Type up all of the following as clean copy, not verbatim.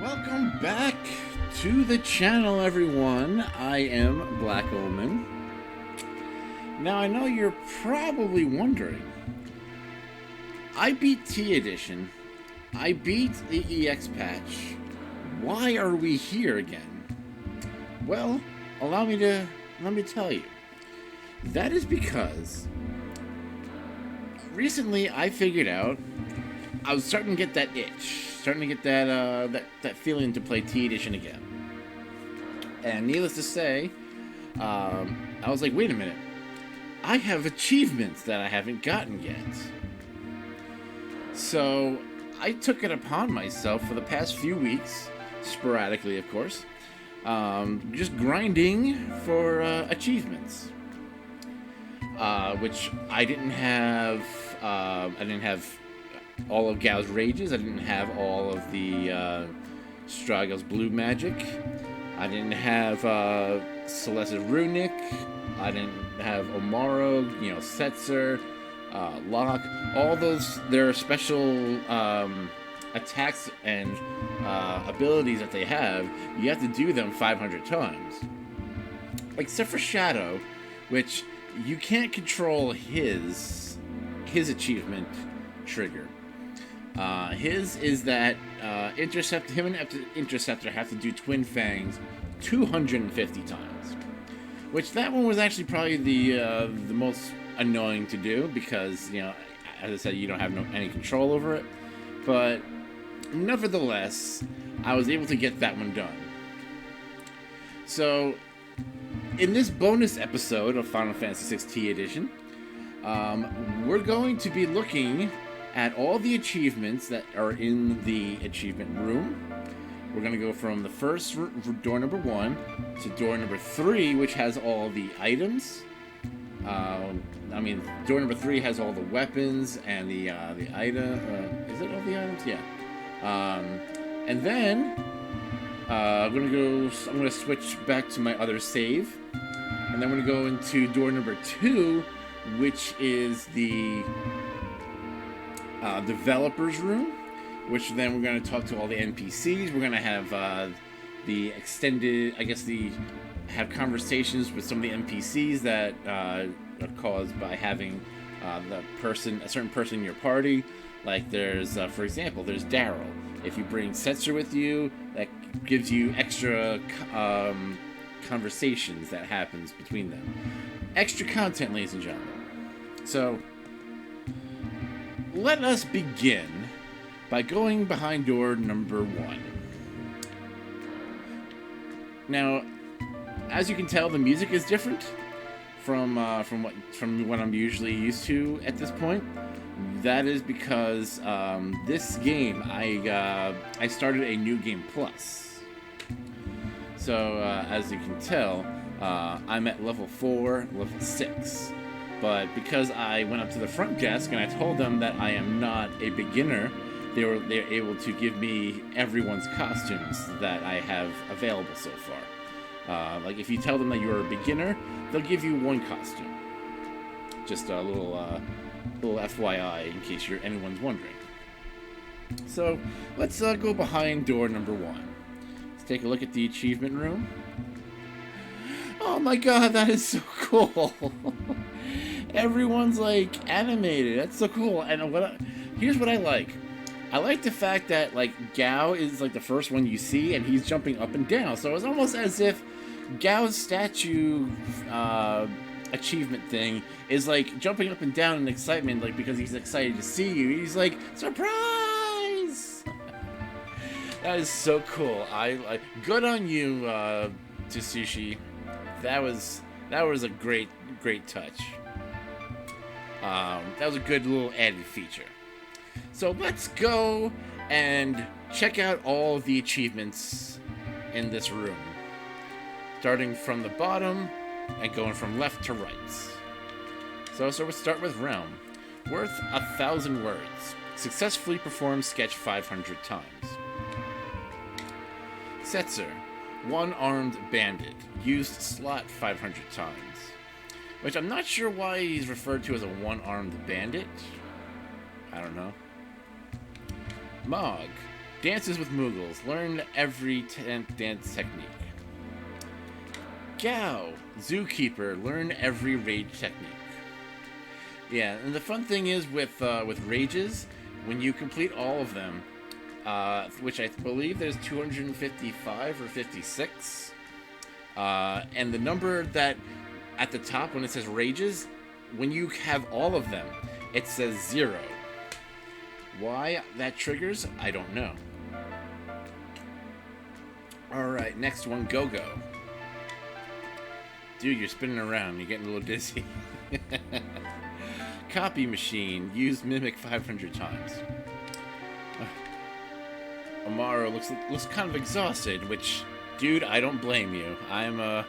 Welcome back to the channel, everyone. I am Black Omen. Now, I know you're probably wondering. I beat T Edition. I beat the EX patch. Why are we here again? Well, let me tell you. That is because recently I figured out I was starting to get that itch. Starting to get that feeling to play T Edition again. And needless to say, I was like, wait a minute. I have achievements that I haven't gotten yet. So I took it upon myself for the past few weeks, sporadically of course, just grinding for achievements. Which I didn't have. I didn't have all of Gao's Rages. I didn't have all of the Strago's Blue Magic. I didn't have Celeste's Runic. I didn't have Omaro, Setzer, Locke. All those, their special attacks and abilities that they have, you have to do them 500 times. Except for Shadow, which you can't control his achievement trigger. His is that him and Interceptor have to do Twin Fangs 250 times. Which that one was actually probably the most annoying to do because, as I said, you don't have any control over it. But nevertheless, I was able to get that one done. So, in this bonus episode of Final Fantasy VI T Edition, we're going to be looking at all the achievements that are in the achievement room. We're going to go from the first door number 1 to door number 3, which has all the items. Door number 3 has all the weapons and the item. Is it all the items? Yeah. And then I'm going to switch back to my other save, and then we're going to go into door number 2, which is the developers room, which then we're going to talk to all the NPCs. We're going to have the extended, have conversations with some of the NPCs that are caused by having a certain person in your party. Like there's, for example, there's Daryl. If you bring Setzer with you, that gives you extra conversations that happens between them. Extra content, ladies and gentlemen. So, let us begin by going behind door number 1. Now, as you can tell, the music is different from what I'm usually used to at this point. That is because this game I started a new game plus. So as you can tell, I'm at level 4, level 6. But because I went up to the front desk and I told them that I am not a beginner, they're able to give me everyone's costumes that I have available so far. Like if you tell them that you're a beginner, they'll give you one costume. Just a little FYI in case anyone's wondering. So let's go behind door number 1. Let's take a look at the achievement room. Oh my god, that is so cool! Everyone's like animated. That's so cool. And here's what I like. I like the fact that like Gao is like the first one you see, and he's jumping up and down. So it's almost as if Gao's statue achievement thing is like jumping up and down in excitement, like because he's excited to see you. He's like, surprise! That is so cool. Good on you, Tsushi. That was a great touch. That was a good little added feature. So let's go and check out all of the achievements in this room. Starting from the bottom and going from left to right. So we'll start with Realm. Worth 1,000 words. Successfully performed sketch 500 times. Setzer. One-armed bandit. Used slot 500 times. Which I'm not sure why he's referred to as a one-armed bandit. I don't know. Mog. Dances with Moogles. Learn every dance technique. Gao, Zookeeper. Learn every rage technique. Yeah, and the fun thing is with rages, when you complete all of them, which I believe there's 255 or 56, and the number that at the top when it says rages, when you have all of them, it says 0. Why that triggers, I don't know. Alright, next one, Go-Go. Dude, you're spinning around. You're getting a little dizzy. Copy Machine. Use Mimic 500 times. Amaro looks kind of exhausted, which, dude, I don't blame you. I'm,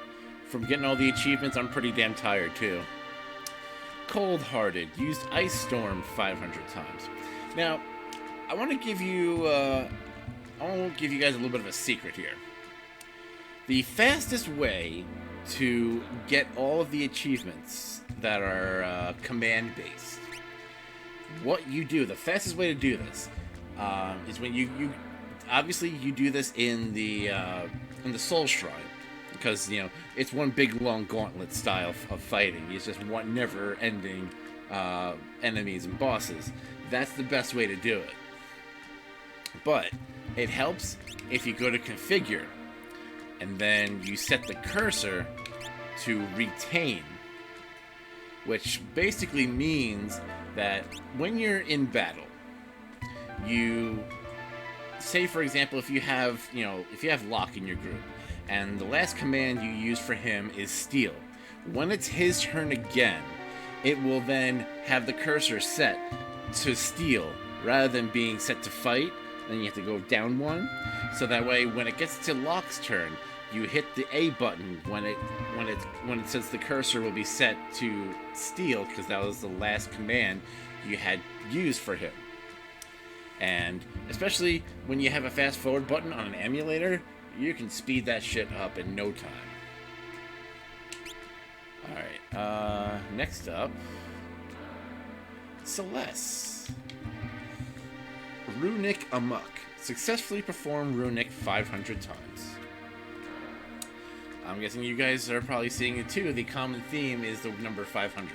from getting all the achievements, I'm pretty damn tired, too. Cold-Hearted. Used Ice Storm 500 times. Now, I want to give you, guys a little bit of a secret here. The fastest way to get all of the achievements that are command-based, what you do, the fastest way to do this, is when you obviously you do this in the Soul Shrine, because it's one big long gauntlet style of fighting. It's just one never-ending enemies and bosses. That's the best way to do it. But it helps if you go to Configure, and then you set the cursor to Retain, which basically means that when you're in battle, you say, for example, if you have Locke in your group, and the last command you use for him is Steal. When it's his turn again, it will then have the cursor set to Steal rather than being set to Fight. Then you have to go down one, so that way when it gets to Locke's turn, you hit the A button when it says the cursor will be set to Steal, because that was the last command you had used for him. And especially when you have a fast forward button on an emulator, you can speed that shit up in no time. Alright, next up, Celeste. Runic Amok. Successfully perform Runic 500 times. I'm guessing you guys are probably seeing it too. The common theme is the number 500.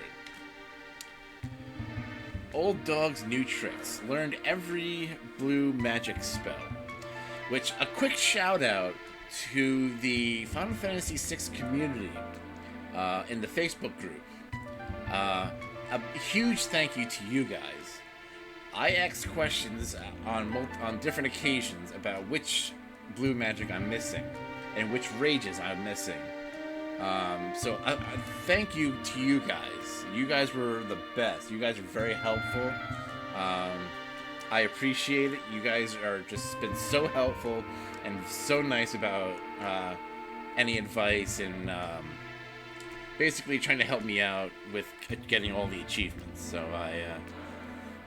Old Dog's New Tricks. Learned every blue magic spell. Which, a quick shout out to the Final Fantasy VI community in the Facebook group. A huge thank you to you guys. I asked questions on different occasions about which blue magic I'm missing and which rages I'm missing. So I thank you to you guys. You guys were the best. You guys are very helpful. I appreciate it. You guys are just been so helpful and so nice about any advice and basically trying to help me out with getting all the achievements. So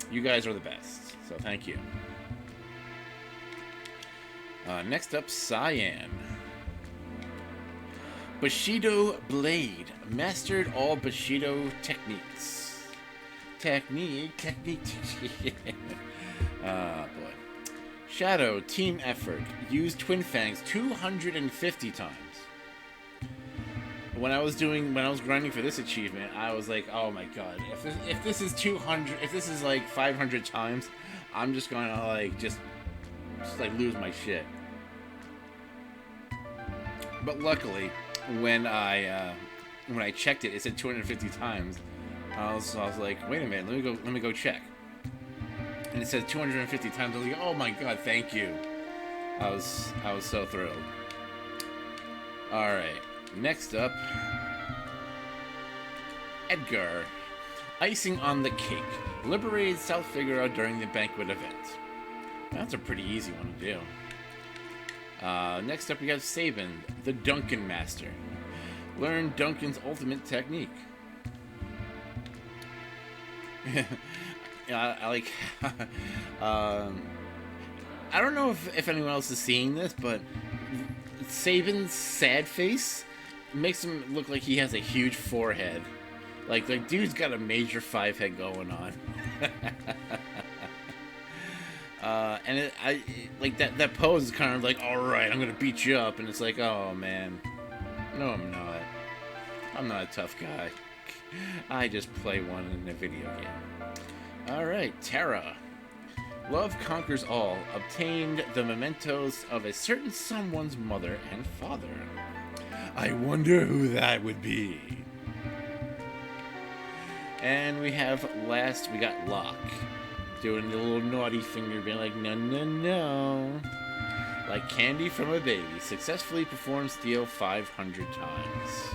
you guys are the best. So thank you. Next up, Cyan. Bushido Blade. Mastered all Bushido techniques. Technique. Ah, boy. Shadow, team effort. Use Twin Fangs 250 times. When I was grinding for this achievement, I was like, oh my god, if this is 200, if this is like 500 times, I'm just gonna like just lose my shit. But luckily, when I checked it, it said 250 times. I was like, wait a minute, let me go check. And it said 250 times. I was like, oh my god, thank you. I was so thrilled. All right, next up, Edgar. Icing on the cake. Liberated South Figaro during the banquet event. That's a pretty easy one to do. Next up, we got Sabin, the Duncan Master. Learn Duncan's ultimate technique. I like. I don't know if anyone else is seeing this, but Sabin's sad face makes him look like he has a huge forehead. Like dude's got a major 5 head going on. Like that pose is kind of like, all right, I'm gonna beat you up, and it's like, oh man, no, I'm not. I'm not a tough guy. I just play one in a video game. All right, Terra. Love conquers all. Obtained the mementos of a certain someone's mother and father. I wonder who that would be. And we got Locke. Doing the little naughty finger, being like, no, no, no. Like candy from a baby. Successfully performed steal 500 times.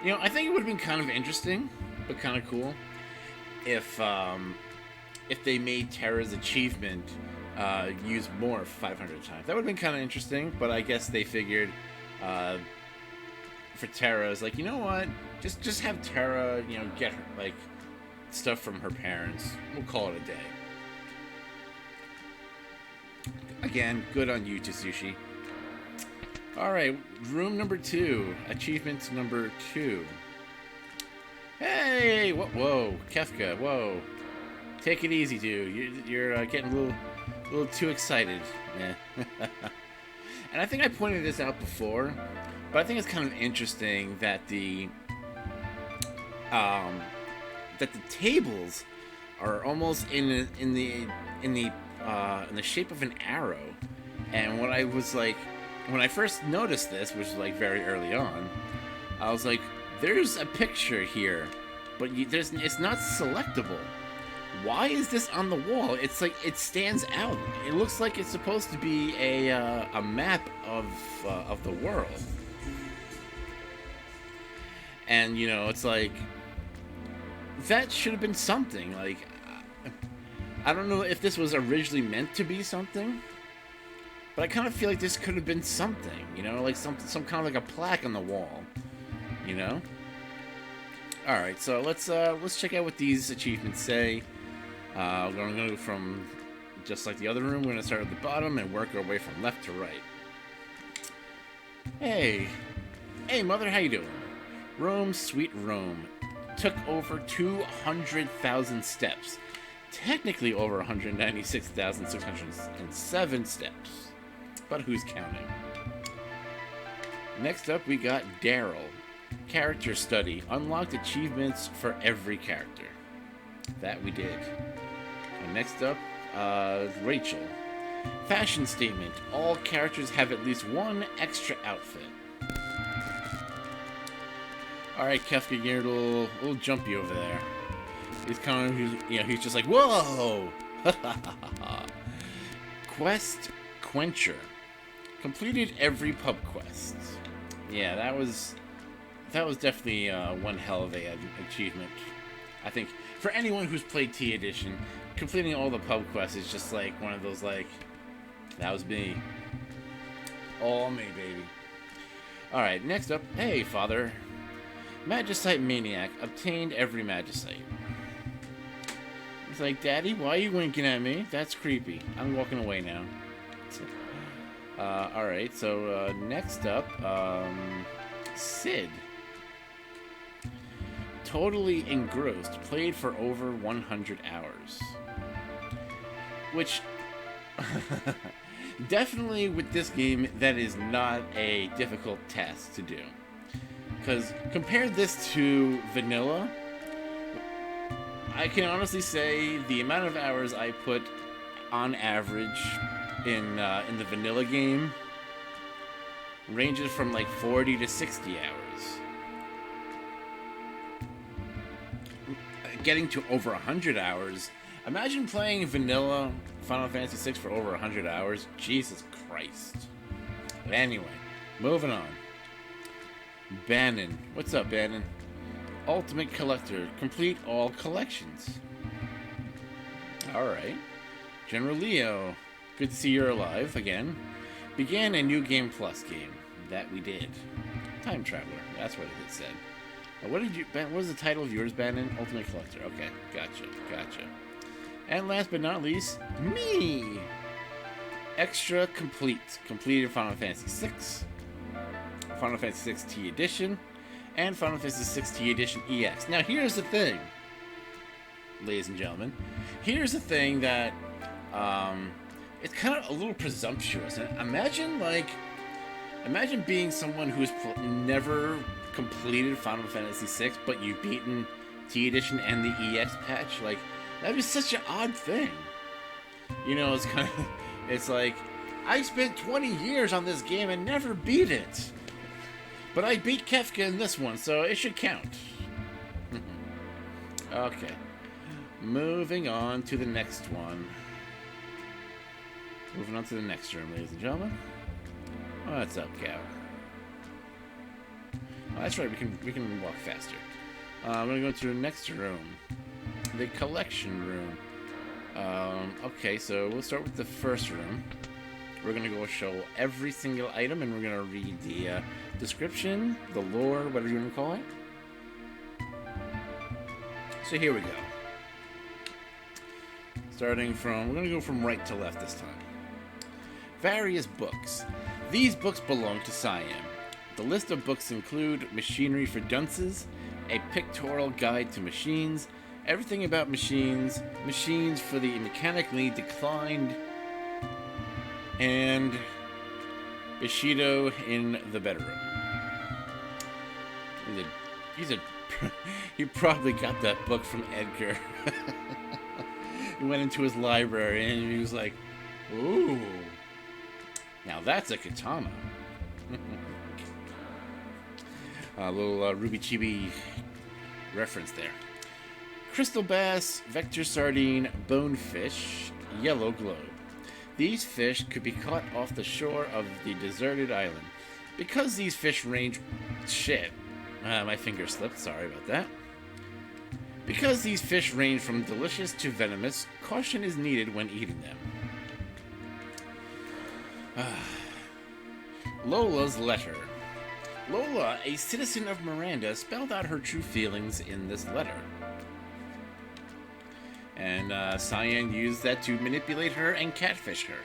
You know, I think it would have been kind of interesting, but kind of cool, if they made Terra's achievement use more 500 times. That would have been kind of interesting, but I guess they figured for Terra, is like, you know what? Just have Terra, you know, get her, like, stuff from her parents. We'll call it a day. Again, good on you, Tsushi. Alright, room number 2. Achievement number 2. Hey! Whoa, Kefka, whoa. Take it easy, dude. You're getting a little too excited. Yeah. And I think I pointed this out before, but I think it's kind of interesting that the tables are almost in the shape of an arrow. And what I was like, when I first noticed this, which was like very early on, I was like, there's a picture here, but it's not selectable. Why is this on the wall? It's like it stands out. It looks like it's supposed to be a map of the world. And you know, it's like that should have been something. Like, I don't know if this was originally meant to be something, but I kind of feel like this could have been something. You know, like some kind of like a plaque on the wall. You know. All right, so let's check out what these achievements say. We're going to go from, just like the other room, we're going to start at the bottom and work our way from left to right. Hey, mother, how you doing? Rome, sweet Rome. Took over 200,000 steps. Technically over 196,607 steps. But who's counting? Next up, we got Daryl. Character study. Unlocked achievements for every character. That we did. And next up, Rachel. Fashion statement. All characters have at least one extra outfit. Alright, Kefka, you're a little jumpy over there. He's kind of, you know, he's just like, whoa! Quest Quencher. Completed every pub quest. Yeah, that was definitely one hell of a achievement. I think for anyone who's played T Edition, completing all the pub quests is just like one of those, like, that was me. All me, baby. Alright, next up, hey, father. Magicite Maniac. Obtained every Magicite. It's like, Daddy, why are you winking at me? That's creepy. I'm walking away now. Alright, so next up, Sid. Totally engrossed. Played for over 100 hours. Which, definitely with this game, that is not a difficult task to do. Because compare this to vanilla, I can honestly say the amount of hours I put on average in the vanilla game ranges from like 40 to 60 hours. Getting to over 100 hours. Imagine playing vanilla Final Fantasy VI for over 100 hours. Jesus Christ. But anyway, moving on. Bannon. What's up, Bannon? Ultimate Collector. Complete all collections. Alright. General Leo. Good to see you're alive again. Began a new Game Plus game. That we did. Time Traveler. That's what it said. What was the title of yours, Bannon? Ultimate Collector. Okay, gotcha. And last but not least, me! Extra Complete. Completed Final Fantasy VI, Final Fantasy VI T Edition, and Final Fantasy VI T Edition EX. Now here's the thing, ladies and gentlemen. Here's the thing that it's kind of a little presumptuous. And imagine being someone who's never completed Final Fantasy VI, but you've beaten T Edition and the EX patch. Like, that'd be such an odd thing. You know, it's like, I spent 20 years on this game and never beat it. But I beat Kefka in this one, so it should count. Okay. Moving on to the next one. Moving on to the next room, ladies and gentlemen. What's up, cow? Oh, that's right, we can walk faster. I'm gonna go to the next room. The collection room. Okay, so we'll start with the first room. We're gonna go show every single item, and we're gonna read the description, the lore, whatever you wanna call it. So here we go. Starting from, we're gonna go from right to left this time. Various books. These books belong to Cyan. The list of books include Machinery for Dunces, a pictorial guide to machines, everything about machines, machines for the mechanically declined, and Bushido in the bedroom. He probably got that book from Edgar. He went into his library and he was like, ooh, now that's a katana. A little Ruby Chibi reference there. Crystal bass, vector sardine, bonefish, yellow globe. These fish could be caught off the shore of the deserted island. Because these fish range... Shit. My finger slipped, sorry about that. Because these fish range from delicious to venomous, caution is needed when eating them. Lola's letter. Lola, a citizen of Miranda, spelled out her true feelings in this letter. And Cyan used that to manipulate her and catfish her.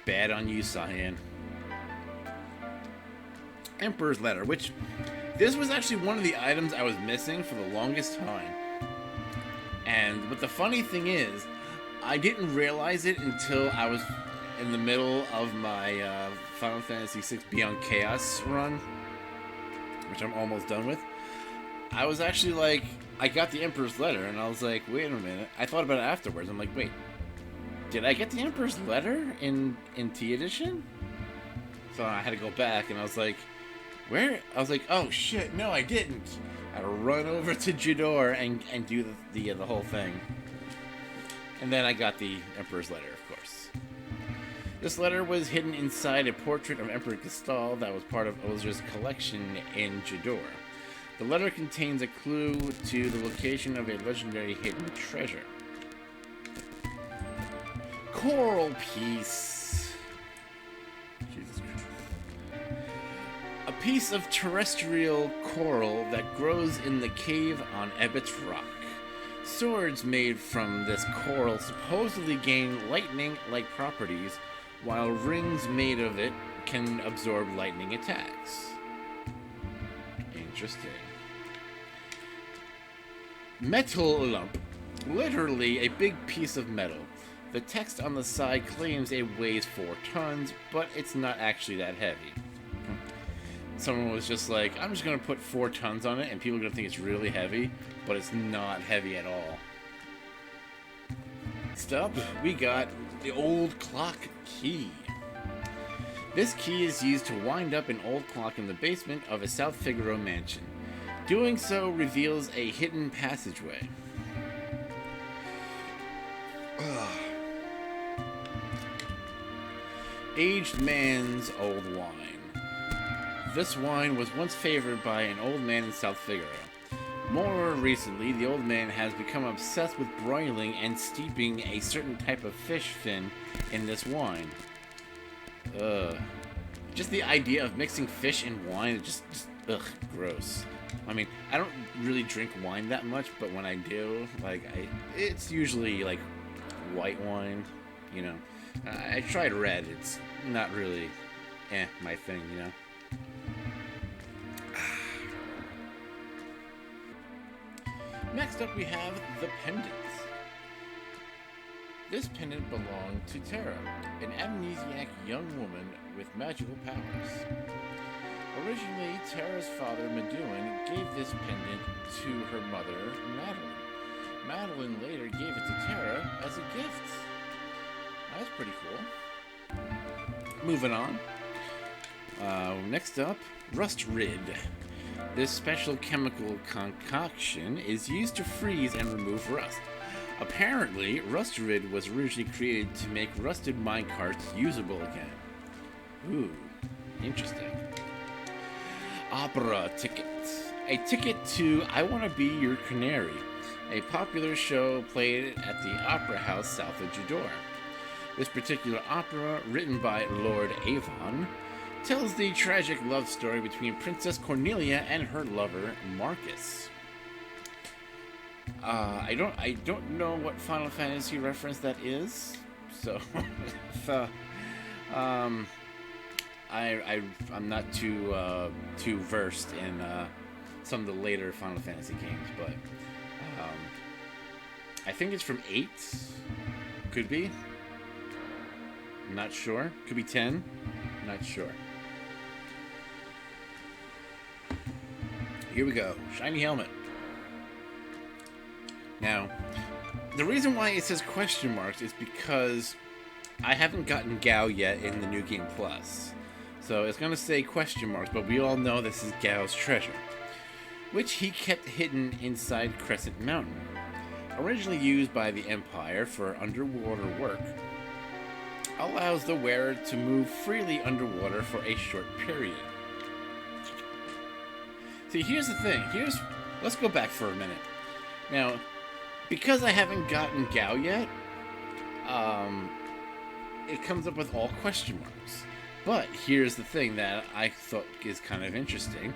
Bad on you, Cyan. Emperor's letter, which this was actually one of the items I was missing for the longest time. But the funny thing is, I didn't realize it until I was in the middle of my Final Fantasy VI Beyond Chaos run, which I'm almost done with. I was actually like, I got the Emperor's letter, and I was like, wait a minute. I thought about it afterwards. I'm like, wait, did I get the Emperor's letter in T Edition? So I had to go back, and I was like, where? I was like, oh shit, no, I didn't. I had to run over to Jador and do the whole thing. And then I got the Emperor's letter, of course. This letter was hidden inside a portrait of Emperor Gestal that was part of Ozra's collection in Jador. The letter contains a clue to the location of a legendary hidden treasure. Coral piece. Jesus Christ. A piece of terrestrial coral that grows in the cave on Ebbett's Rock. Swords made from this coral supposedly gain lightning-like properties, while rings made of it can absorb lightning attacks. Interesting. Metal lump. Literally a big piece of metal. The text on the side claims it weighs 4 tons, but it's not actually that heavy. Someone was just like, I'm just going to put 4 tons on it, and people are going to think it's really heavy, but it's not heavy at all. Next up, we got the old clock key. This key is used to wind up an old clock in the basement of a South Figaro mansion. Doing so reveals a hidden passageway. Aged man's old wine. This wine was once favored by an old man in South Figaro. More recently, the old man has become obsessed with broiling and steeping a certain type of fish fin in this wine. Just the idea of mixing fish and wine is just gross. I mean, I don't really drink wine that much, but when I do, like, it's usually, like, white wine, you know. I tried red, it's not really, my thing, you know. Next up we have the pendants. This pendant belonged to Terra, an amnesiac young woman with magical powers. Originally, Terra's father, Meduin, gave this pendant to her mother, Madeline. Madeline later gave it to Terra as a gift. That's pretty cool. Moving on. Next up, Rust Rid. This special chemical concoction is used to freeze and remove rust. Apparently, Rust Rid was originally created to make rusted minecarts usable again. Ooh, interesting. Opera Ticket. A ticket to I Want to Be Your Canary, a popular show played at the Opera House south of Jador. This particular opera, written by Lord Avon, tells the tragic love story between Princess Cornelia and her lover, Marcus. I don't know what Final Fantasy reference that is, so I'm not too versed in some of the later Final Fantasy games, but I think it's from 8. Could be. Not sure. Could be 10. Not sure. Here we go. Shiny helmet. Now, the reason why it says question marks is because I haven't gotten Gao yet in the New Game Plus. So it's going to say question marks, but we all know this is Gao's treasure, which he kept hidden inside Crescent Mountain. Originally used by the Empire for underwater work, allows the wearer to move freely underwater for a short period. See, here's the thing. Let's go back for a minute. Now, because I haven't gotten Gao yet, it comes up with all question marks. But here's the thing that I thought is kind of interesting,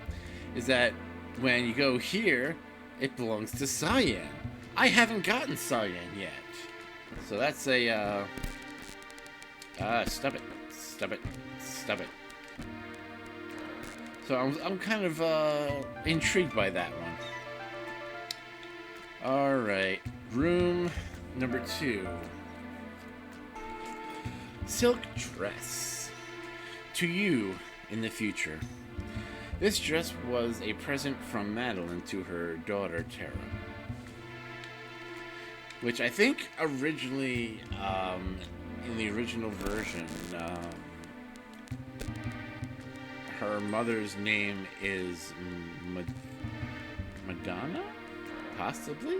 is that when you go here, it belongs to Cyan. I haven't gotten Cyan yet. So that's a, stop it. So I'm kind of intrigued by that one. Alright, room number 2. Silk dress. To you in the future. This dress was a present from Madeline to her daughter Terra. Which I think originally, in the original version, her mother's name is Madonna? Possibly?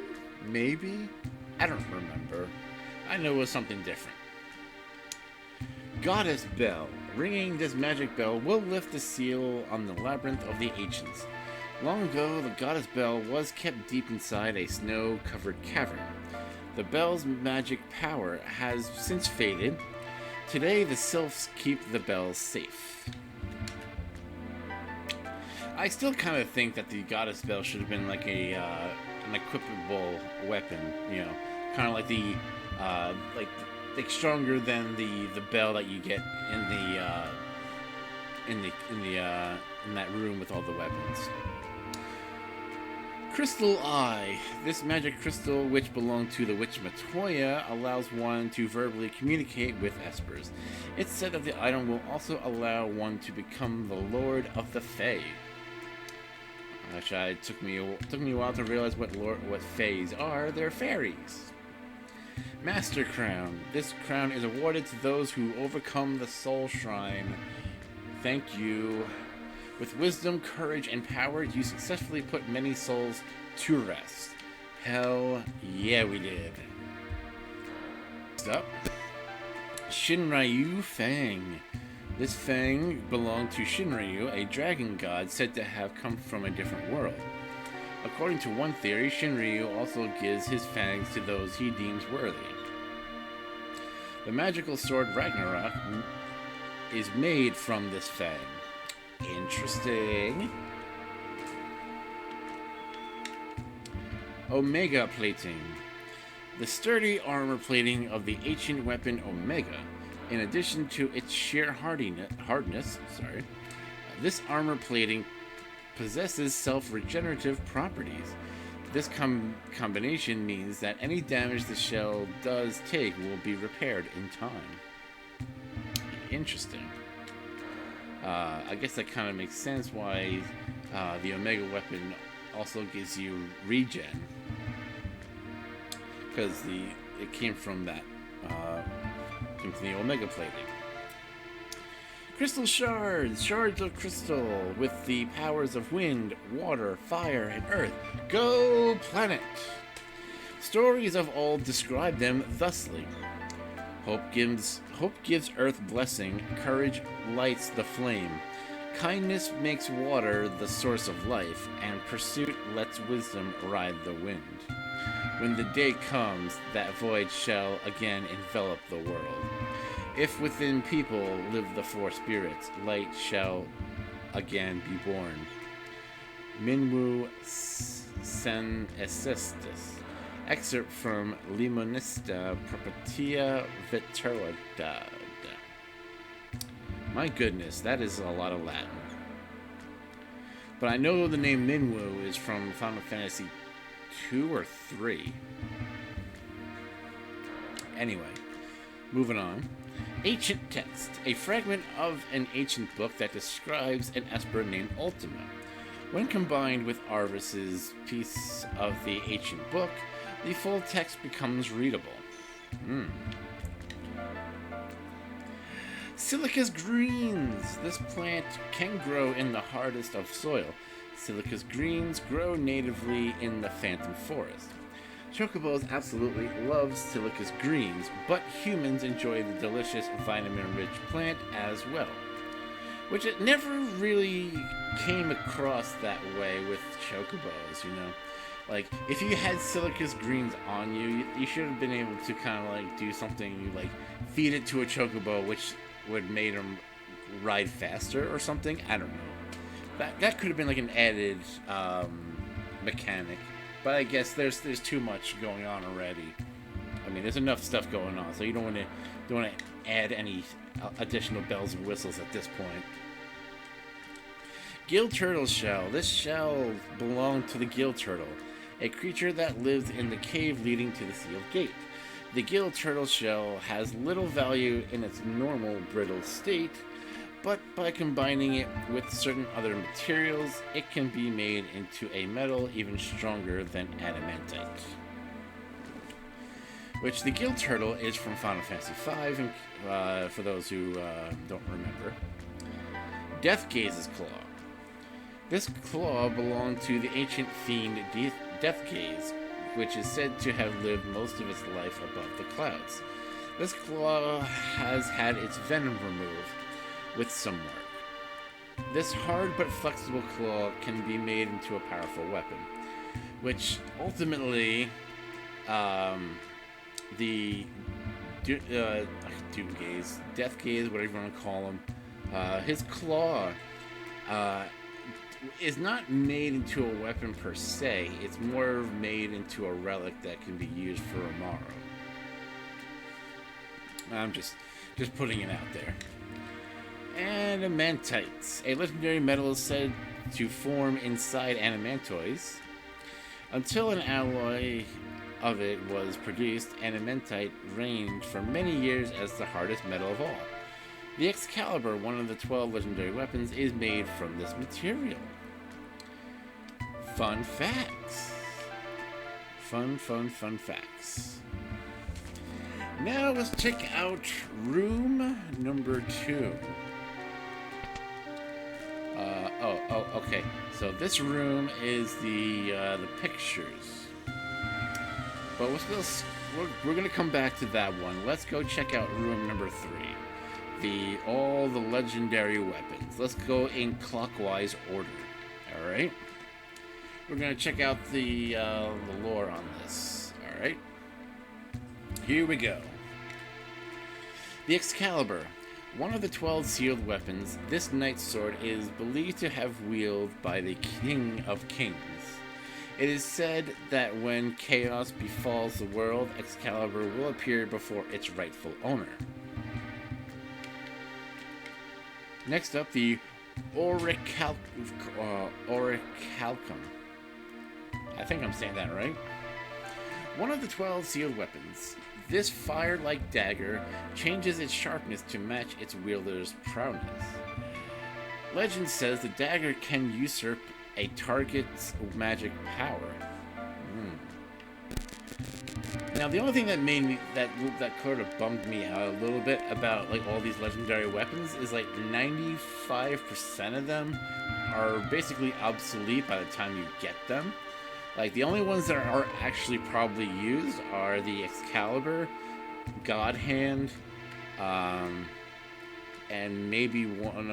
Maybe? I don't remember. I know it was something different. Goddess Bell. Ringing this magic bell will lift the seal on the labyrinth of the ancients. Long ago, the Goddess Bell was kept deep inside a snow-covered cavern. The bell's magic power has since faded. Today, the sylphs keep the bell safe. I still kind of think that the Goddess Bell should have been like an equipable weapon, you know, kind of like the like stronger than the bell that you get in that room with all the weapons. Crystal Eye. This magic crystal, which belonged to the witch Matoya, allows one to verbally communicate with espers. It's said that the item will also allow one to become the Lord of the Fae. Actually, it took me a while to realize what fays are. They're fairies. Master Crown. This crown is awarded to those who overcome the Soul Shrine. Thank you. With wisdom, courage, and power, you successfully put many souls to rest. Hell yeah, we did. Next up, Shinryu Fang. This Fang belonged to Shinryu, a dragon god said to have come from a different world. According to one theory, Shinryu also gives his fangs to those he deems worthy. The magical sword Ragnarok is made from this Fang. Interesting. Omega plating. The sturdy armor plating of the ancient weapon Omega. In addition to its sheer hardness, this armor plating possesses self-regenerative properties. This combination means that any damage the shell does take will be repaired in time. Interesting. I guess that kind of makes sense why the Omega weapon also gives you regen, because it came from that came from the Omega plating. Crystal shards of crystal with the powers of wind, water, fire, and earth. Go planet! Stories of old describe them thusly. Hope gives earth blessing, courage lights the flame. Kindness makes water the source of life, and pursuit lets wisdom ride the wind. When the day comes, that void shall again envelop the world. If within people live the four spirits, light shall again be born. Minwu sen esistis. Excerpt from Limonista Perpetua Veterodad. My goodness, that is a lot of Latin. But I know the name Minwu is from Final Fantasy 2 or 3. Anyway, moving on. Ancient text, a fragment of an ancient book that describes an Esper named Ultima. When combined with Arvis's piece of the ancient book, the full text becomes readable. Silicus greens. This plant can grow in the hardest of soil. Silicus greens grow natively in the Phantom Forest. Chocobos absolutely love Silicus greens, but humans enjoy the delicious vitamin-rich plant as well. Which it never really came across that way with Chocobos, you know? Like, if you had Silicus greens on you, you should have been able to kind of like do something, like feed it to a Chocobo, which would make them ride faster or something. I don't know. That could have been like an added mechanic. But I guess there's too much going on already. I mean, there's enough stuff going on, so you don't want to add any additional bells and whistles at this point. Gill turtle shell. This shell belonged to the gill turtle, a creature that lives in the cave leading to the sealed gate. The gill turtle shell has little value in its normal brittle state, but by combining it with certain other materials, it can be made into a metal even stronger than adamantite. Which the gill turtle is from Final Fantasy V, and for those who don't remember. Deathgaze's claw. This claw belonged to the ancient fiend Deathgaze, which is said to have lived most of its life above the clouds. This claw has had its venom removed with some work. This hard but flexible claw can be made into a powerful weapon, which ultimately the Doomgaze, Deathgaze, whatever you want to call him, his claw is not made into a weapon per se. It's more made into a relic that can be used for Amaro. I'm just putting it out there. Adamantite. A legendary metal is said to form inside adamantoids. Until an alloy of it was produced, adamantite reigned for many years as the hardest metal of all. The Excalibur, one of the 12 legendary weapons, is made from this material. Fun facts. Fun facts. Now let's check out room number 2. Okay. So this room is the pictures. But we're gonna come back to that one. Let's go check out room number 3. All the legendary weapons. Let's go in clockwise order. All right. We're gonna check out the lore on this. All right. Here we go. The Excalibur. One of the 12 sealed weapons, this knight's sword is believed to have wielded by the King of Kings. It is said that when chaos befalls the world, Excalibur will appear before its rightful owner. Next up, the Orichalcum. I think I'm saying that right. One of the 12 sealed weapons. This fire-like dagger changes its sharpness to match its wielder's prowess. Legend says the dagger can usurp a target's magic power. Now, the only thing that made me that kind of bummed me out a little bit about like all these legendary weapons is like 95% of them are basically obsolete by the time you get them. Like the only ones that are actually probably used are the Excalibur, God Hand, and maybe one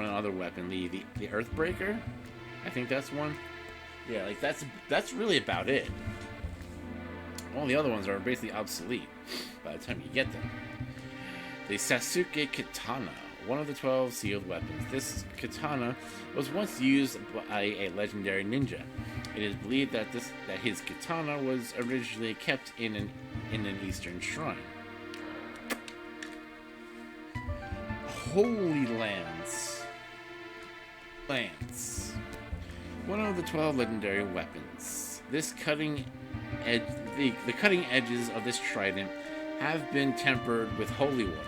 other weapon, the Earthbreaker. I think that's one. Yeah, like that's really about it. All the other ones are basically obsolete by the time you get them. The Sasuke Katana, one of the 12 sealed weapons. This katana was once used by a legendary ninja. It is believed that his katana was originally kept in an eastern shrine. Holy Lance. One of the 12 legendary weapons. This cutting edge, the cutting edges of this trident have been tempered with holy water.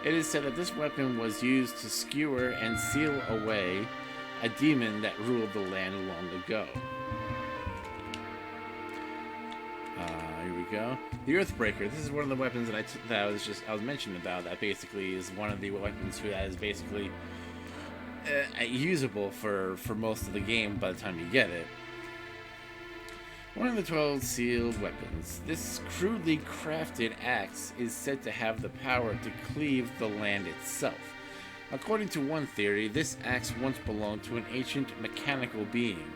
It is said that this weapon was used to skewer and seal away a demon that ruled the land long ago. Here we go. The Earthbreaker. This is one of the weapons that I was mentioning about. That basically is one of the weapons that is basically usable for most of the game by the time you get it. One of the 12 sealed weapons. This crudely crafted axe is said to have the power to cleave the land itself. According to one theory, this axe once belonged to an ancient mechanical being.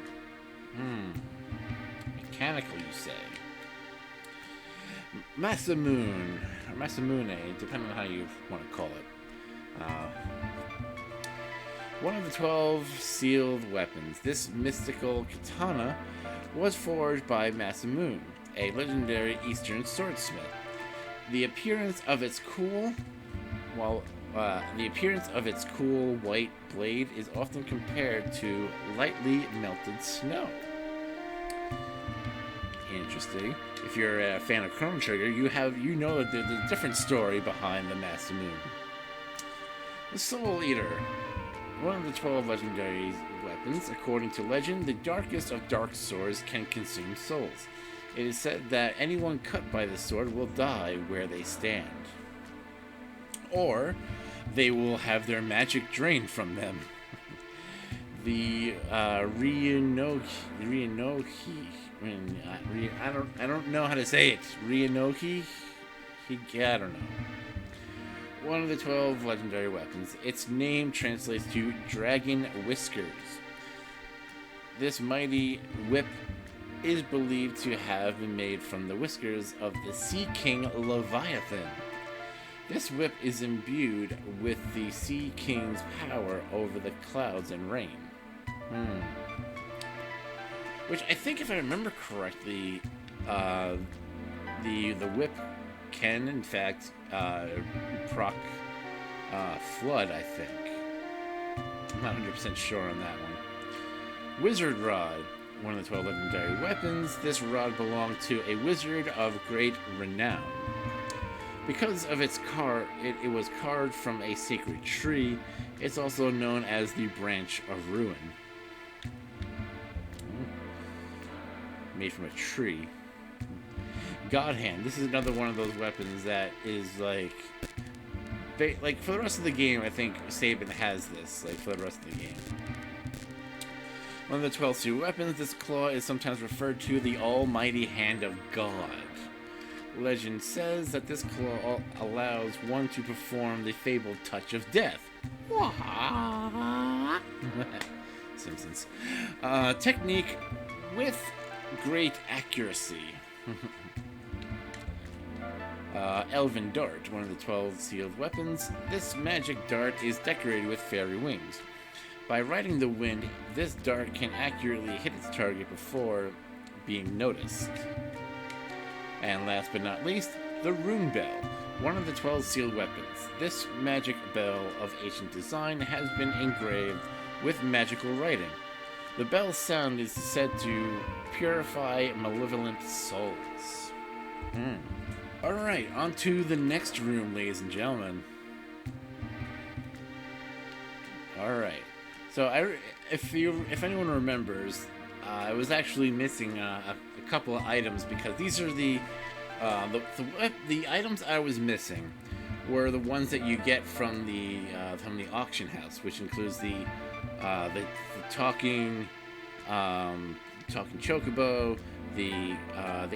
Mechanical, you say? Masamune, or Masamune, depending on how you want to call it. One of the 12 sealed weapons. This mystical katana was forged by Masamune, a legendary Eastern swordsmith. The appearance of its cool white blade is often compared to lightly melted snow. Interesting. If you're a fan of Chrono Trigger, you know that there's a different story behind the Masamune. The Soul Eater. One of the 12 legendary weapons. According to legend, the darkest of dark swords can consume souls. It is said that anyone cut by the sword will die where they stand. Or they will have their magic drained from them. The Ryunoki. I don't know how to say it. Ryunoki? I don't know. One of the 12 legendary weapons. Its name translates to Dragon Whiskers. This mighty whip is believed to have been made from the whiskers of the Sea King Leviathan. This whip is imbued with the Sea King's power over the clouds and rain. Which I think, if I remember correctly, the whip can, in fact, proc flood, I think. I'm not 100% sure on that one. Wizard Rod. One of the 12 legendary weapons. This rod belonged to a wizard of great renown. Because of its it was carved from a sacred tree. It's also known as the Branch of Ruin. Made from a tree. God Hand. This is another one of those weapons that is like for the rest of the game. I think Sabin has this for the rest of the game. One of the 12 sealed weapons. This claw is sometimes referred to the Almighty Hand of God. Legend says that this claw allows one to perform the fabled touch of death. Simpsons. Technique with great accuracy. Elven Dart, one of the 12 sealed weapons. This magic dart is decorated with fairy wings. By riding the wind, this dart can accurately hit its target before being noticed. And last but not least, the Rune Bell, one of the 12 sealed weapons. This magic bell of ancient design has been engraved with magical writing. The bell's sound is said to purify malevolent souls. Alright, on to the next room, ladies and gentlemen. Alright. So, if anyone remembers, I was actually missing a couple of items because these are the items I was missing were the ones that you get from the auction house, which includes the talking chocobo, the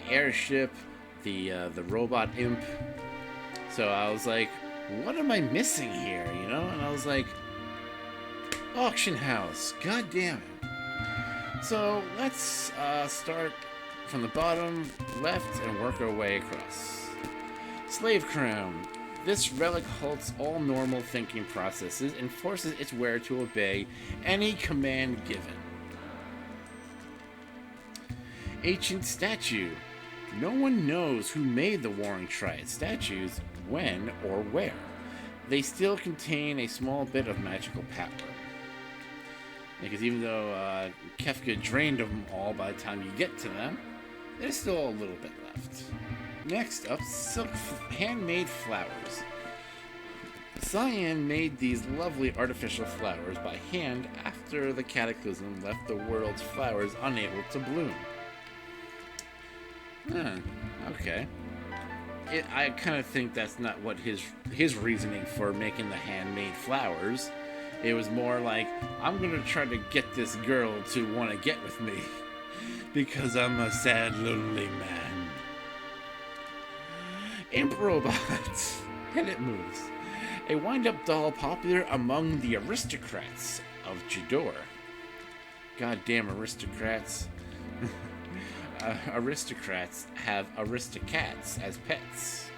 airship, the robot imp. So I was like, what am I missing here? You know, and I was like, auction house. God damn it. So let's start from the bottom left and work our way across. Slave crown. This relic halts all normal thinking processes and forces its wearer to obey any command given. Ancient statue. No one knows who made the Warring Triad statues, when, or where. They still contain a small bit of magical power. Because even though Kefka drained them all by the time you get to them, there's still a little bit left. Next up, silk handmade flowers. Cyan made these lovely artificial flowers by hand after the cataclysm left the world's flowers unable to bloom. Okay. I kind of think that's not what his reasoning for making the handmade flowers. It was more like, I'm gonna try to get this girl to want to get with me because I'm a sad, lonely man. Imp robot, and it moves. A wind-up doll popular among the aristocrats of Jador. Goddamn aristocrats. Aristocrats have aristocats as pets.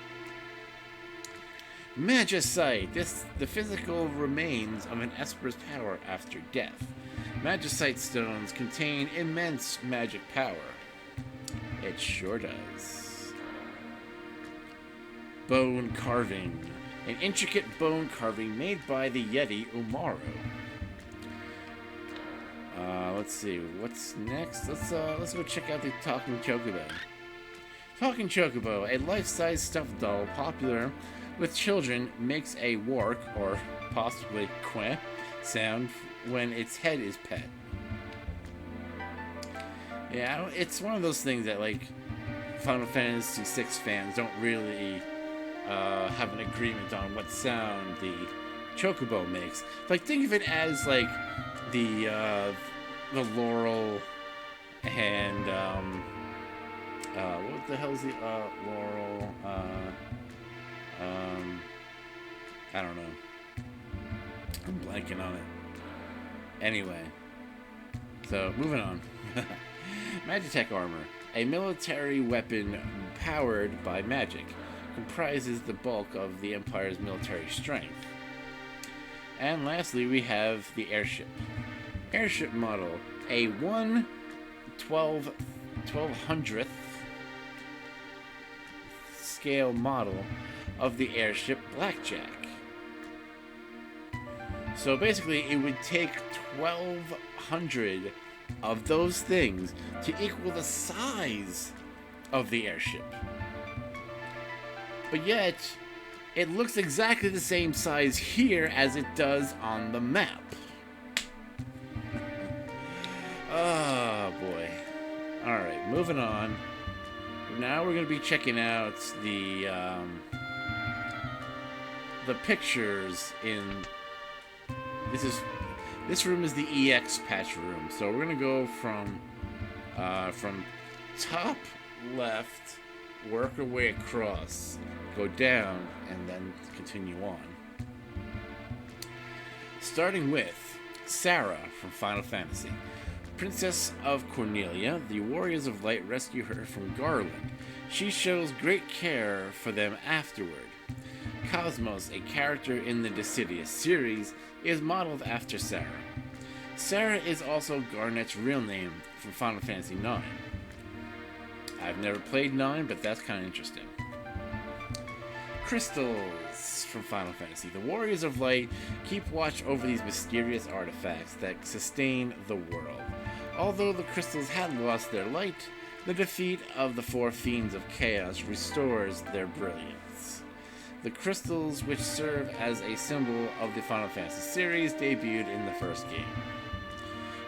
Magicite. The physical remains of an Esper's power after death. Magicite stones contain immense magic power. It sure does. Bone carving. An intricate bone carving made by the Yeti Umaru. Let's see, what's next? Let's go check out the Talking Chocobo. Talking Chocobo, a life-size stuffed doll popular with children, makes a wark, or possibly queh, sound when its head is pet. Yeah, it's one of those things that, like, Final Fantasy VI fans don't really have an agreement on what sound the Chocobo makes. Like, think of it as, like, the Laurel and, what the hell's the, Laurel, I don't know. I'm blanking on it. Anyway. So, moving on. Magitech armor. A military weapon powered by magic. Comprises the bulk of the Empire's military strength. And lastly, we have the airship. Airship model. A 1/1200th scale model of the airship Blackjack. So basically, it would take 1,200 of those things to equal the size of the airship. But yet, it looks exactly the same size here as it does on the map. Oh boy. Alright, moving on. Now we're going to be checking out the pictures in... This room is the EX patch room. So we're going to go from top left, work our way across, go down, and then continue on. Starting with Sarah from Final Fantasy. Princess of Cornelia, the Warriors of Light rescue her from Garland. She shows great care for them afterward. Cosmos, a character in the Dissidia series, is modeled after Sarah. Sarah is also Garnet's real name from Final Fantasy IX. I've never played 9, but that's kind of interesting. Crystals from Final Fantasy. The Warriors of Light keep watch over these mysterious artifacts that sustain the world. Although the crystals had lost their light, the defeat of the four fiends of chaos restores their brilliance. The crystals, which serve as a symbol of the Final Fantasy series, debuted in the first game.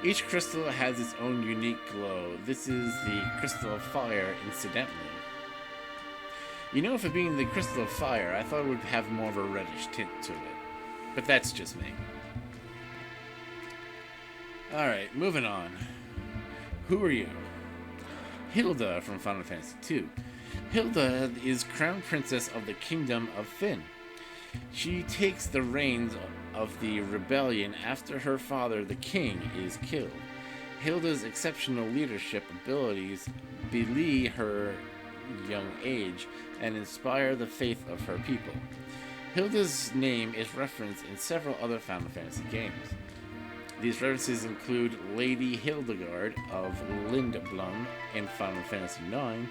Each crystal has its own unique glow. This is the Crystal of Fire, incidentally. You know, for being the Crystal of Fire, I thought it would have more of a reddish tint to it. But that's just me. Alright, moving on. Who are you? Hilda from Final Fantasy II. Hilda is Crown Princess of the Kingdom of Fynn. She takes the reins of the rebellion after her father, the king, is killed. Hilda's exceptional leadership abilities belie her young age and inspire the faith of her people. Hilda's name is referenced in several other Final Fantasy games. These references include Lady Hildegard of Lindblum in Final Fantasy IX,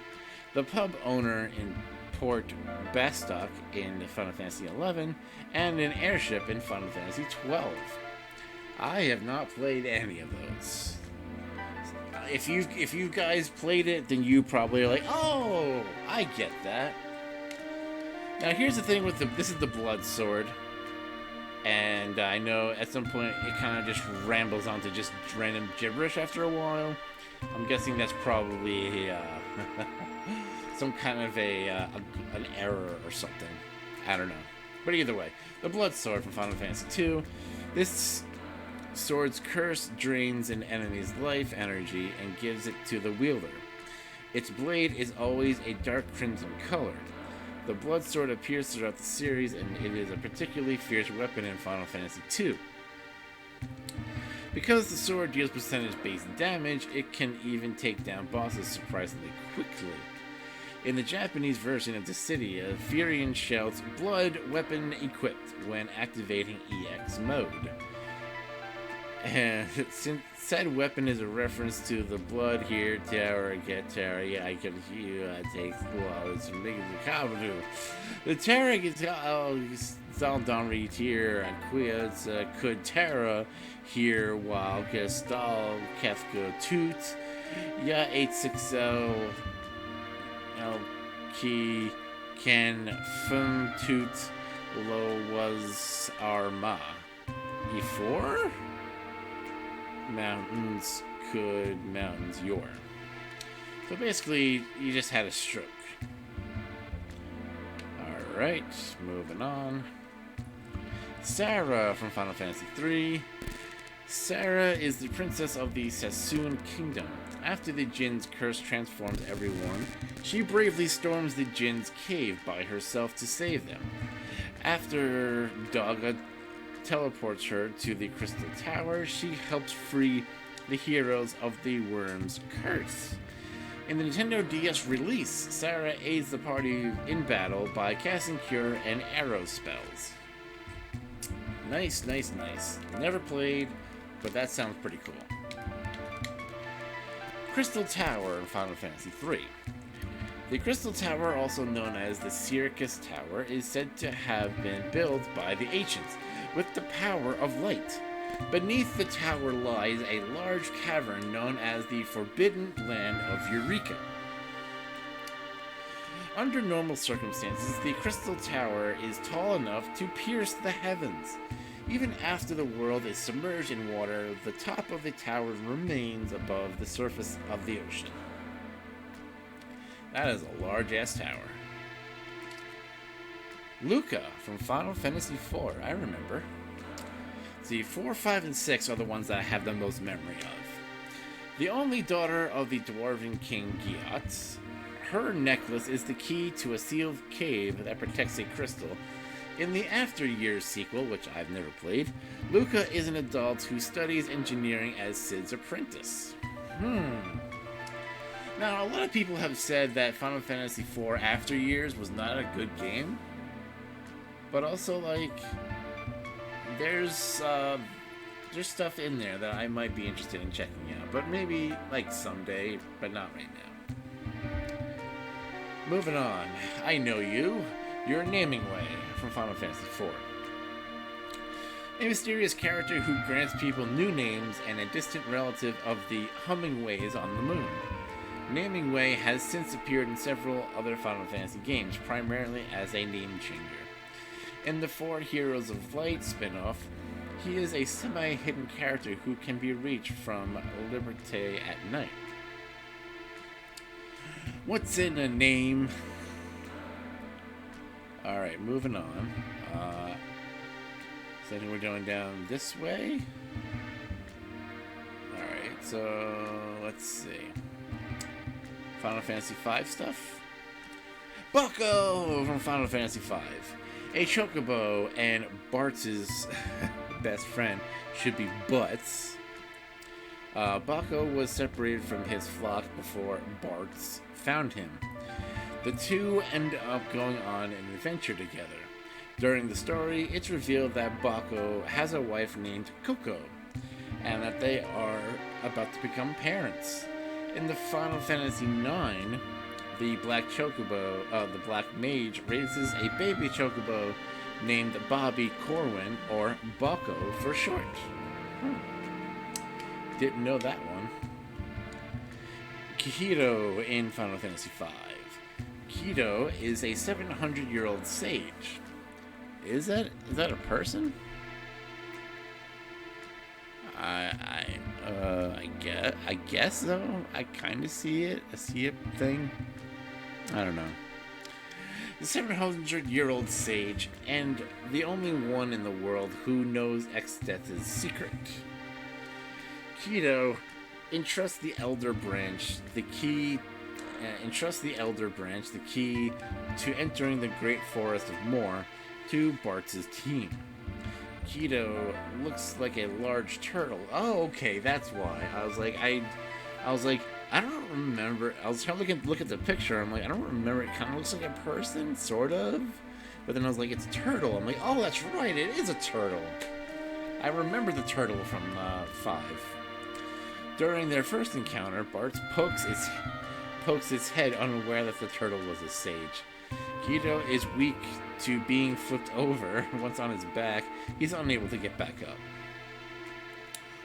the pub owner in Port Bastock in Final Fantasy XI, and an airship in Final Fantasy XII. I have not played any of those. If you guys played it, then you probably are like, oh, I get that. Now here's the thing with this is the Blood Sword. And I know at some point it kind of just rambles on to just random gibberish after a while. I'm guessing that's probably some kind of an error or something. I don't know. But either way, the Blood Sword from Final Fantasy II. This sword's curse drains an enemy's life energy and gives it to the wielder. Its blade is always a dark crimson color. The Blood Sword appears throughout the series, and it is a particularly fierce weapon in Final Fantasy II. Because the sword deals percentage-based damage, it can even take down bosses surprisingly quickly. In the Japanese version of Dissidia, Furion shouts, "Blood weapon equipped," when activating EX mode. And since said weapon is a reference to the blood here, Terra, get Terra, yeah, I can hear, I take, well, it's big as a cavadu. The Terra gets, Zaldonri here, and Quia's, could Terra here, while Gestal, Kefka, Toot, Ya 860, El Ki, Ken, Fum, Toot, Lo was Arma. E4? Mountains could mountains your. So basically, you just had a stroke. Alright, moving on. Sarah from Final Fantasy III. Sarah is the princess of the Sassoon Kingdom. After the Jinn's curse transforms everyone, she bravely storms the Jinn's cave by herself to save them. After Daga teleports her to the Crystal Tower, she helps free the heroes of the Worm's curse. In the Nintendo DS release, Sarah aids the party in battle by casting Cure and Arrow spells. Nice, nice, nice. Never played, but that sounds pretty cool. Crystal Tower in Final Fantasy III. The Crystal Tower, also known as the Circus Tower, is said to have been built by the ancients with the power of light. Beneath the tower lies a large cavern known as the Forbidden Land of Eureka. Under normal circumstances, the Crystal Tower is tall enough to pierce the heavens. Even after the world is submerged in water, the top of the tower remains above the surface of the ocean. That is a large-ass tower. Luca from Final Fantasy IV, I remember. See, 4, 5, and 6 are the ones that I have the most memory of. The only daughter of the Dwarven King Giat, her necklace is the key to a sealed cave that protects a crystal. In the After Years sequel, which I've never played, Luca is an adult who studies engineering as Cid's apprentice. Now, a lot of people have said that Final Fantasy IV After Years was not a good game. But also, like, there's stuff in there that I might be interested in checking out. But maybe, like, someday, but not right now. Moving on. I know you. You're Naming Way from Final Fantasy IV. a mysterious character who grants people new names and a distant relative of the Hummingways on the moon. Naming Way has since appeared in several other Final Fantasy games, primarily as a name changer. In the 4 Heroes of Light spin-off, he is a semi-hidden character who can be reached from Liberté at night. What's in a name? Alright, moving on. So I think we're going down this way. Alright, so let's see. Final Fantasy V stuff. Bucko from Final Fantasy V. A chocobo and Bart's best friend should be Butts. Bucko was separated from his flock before Bart's found him. The two end up going on an adventure together. During the story, it's revealed that Bucko has a wife named Coco, and that they are about to become parents. In the Final Fantasy IX, the Black Chocobo, the Black Mage, raises a baby Chocobo named Bobby Corwin, or Bucko for short. Didn't know that one. Kido in Final Fantasy V. Kido is a 700-year-old sage. Is that a person? I guess so. I kind of see it. I see a thing. I don't know. The 700-year-old sage, and the only one in the world who knows Exdeath's secret. Kido entrusts the Elder Branch the key to entering the Great Forest of Moor to Bart's team. Kido looks like a large turtle. Oh, okay, that's why. I was like, I don't remember. I was trying to look at the picture. I'm like, I don't remember. It kind of looks like a person, sort of. But then I was like, it's a turtle. I'm like, oh, that's right. It is a turtle. I remember the turtle from 5. During their first encounter, Bart pokes its head, unaware that the turtle was a sage. Kido is weak to being flipped over. Once on his back, he's unable to get back up.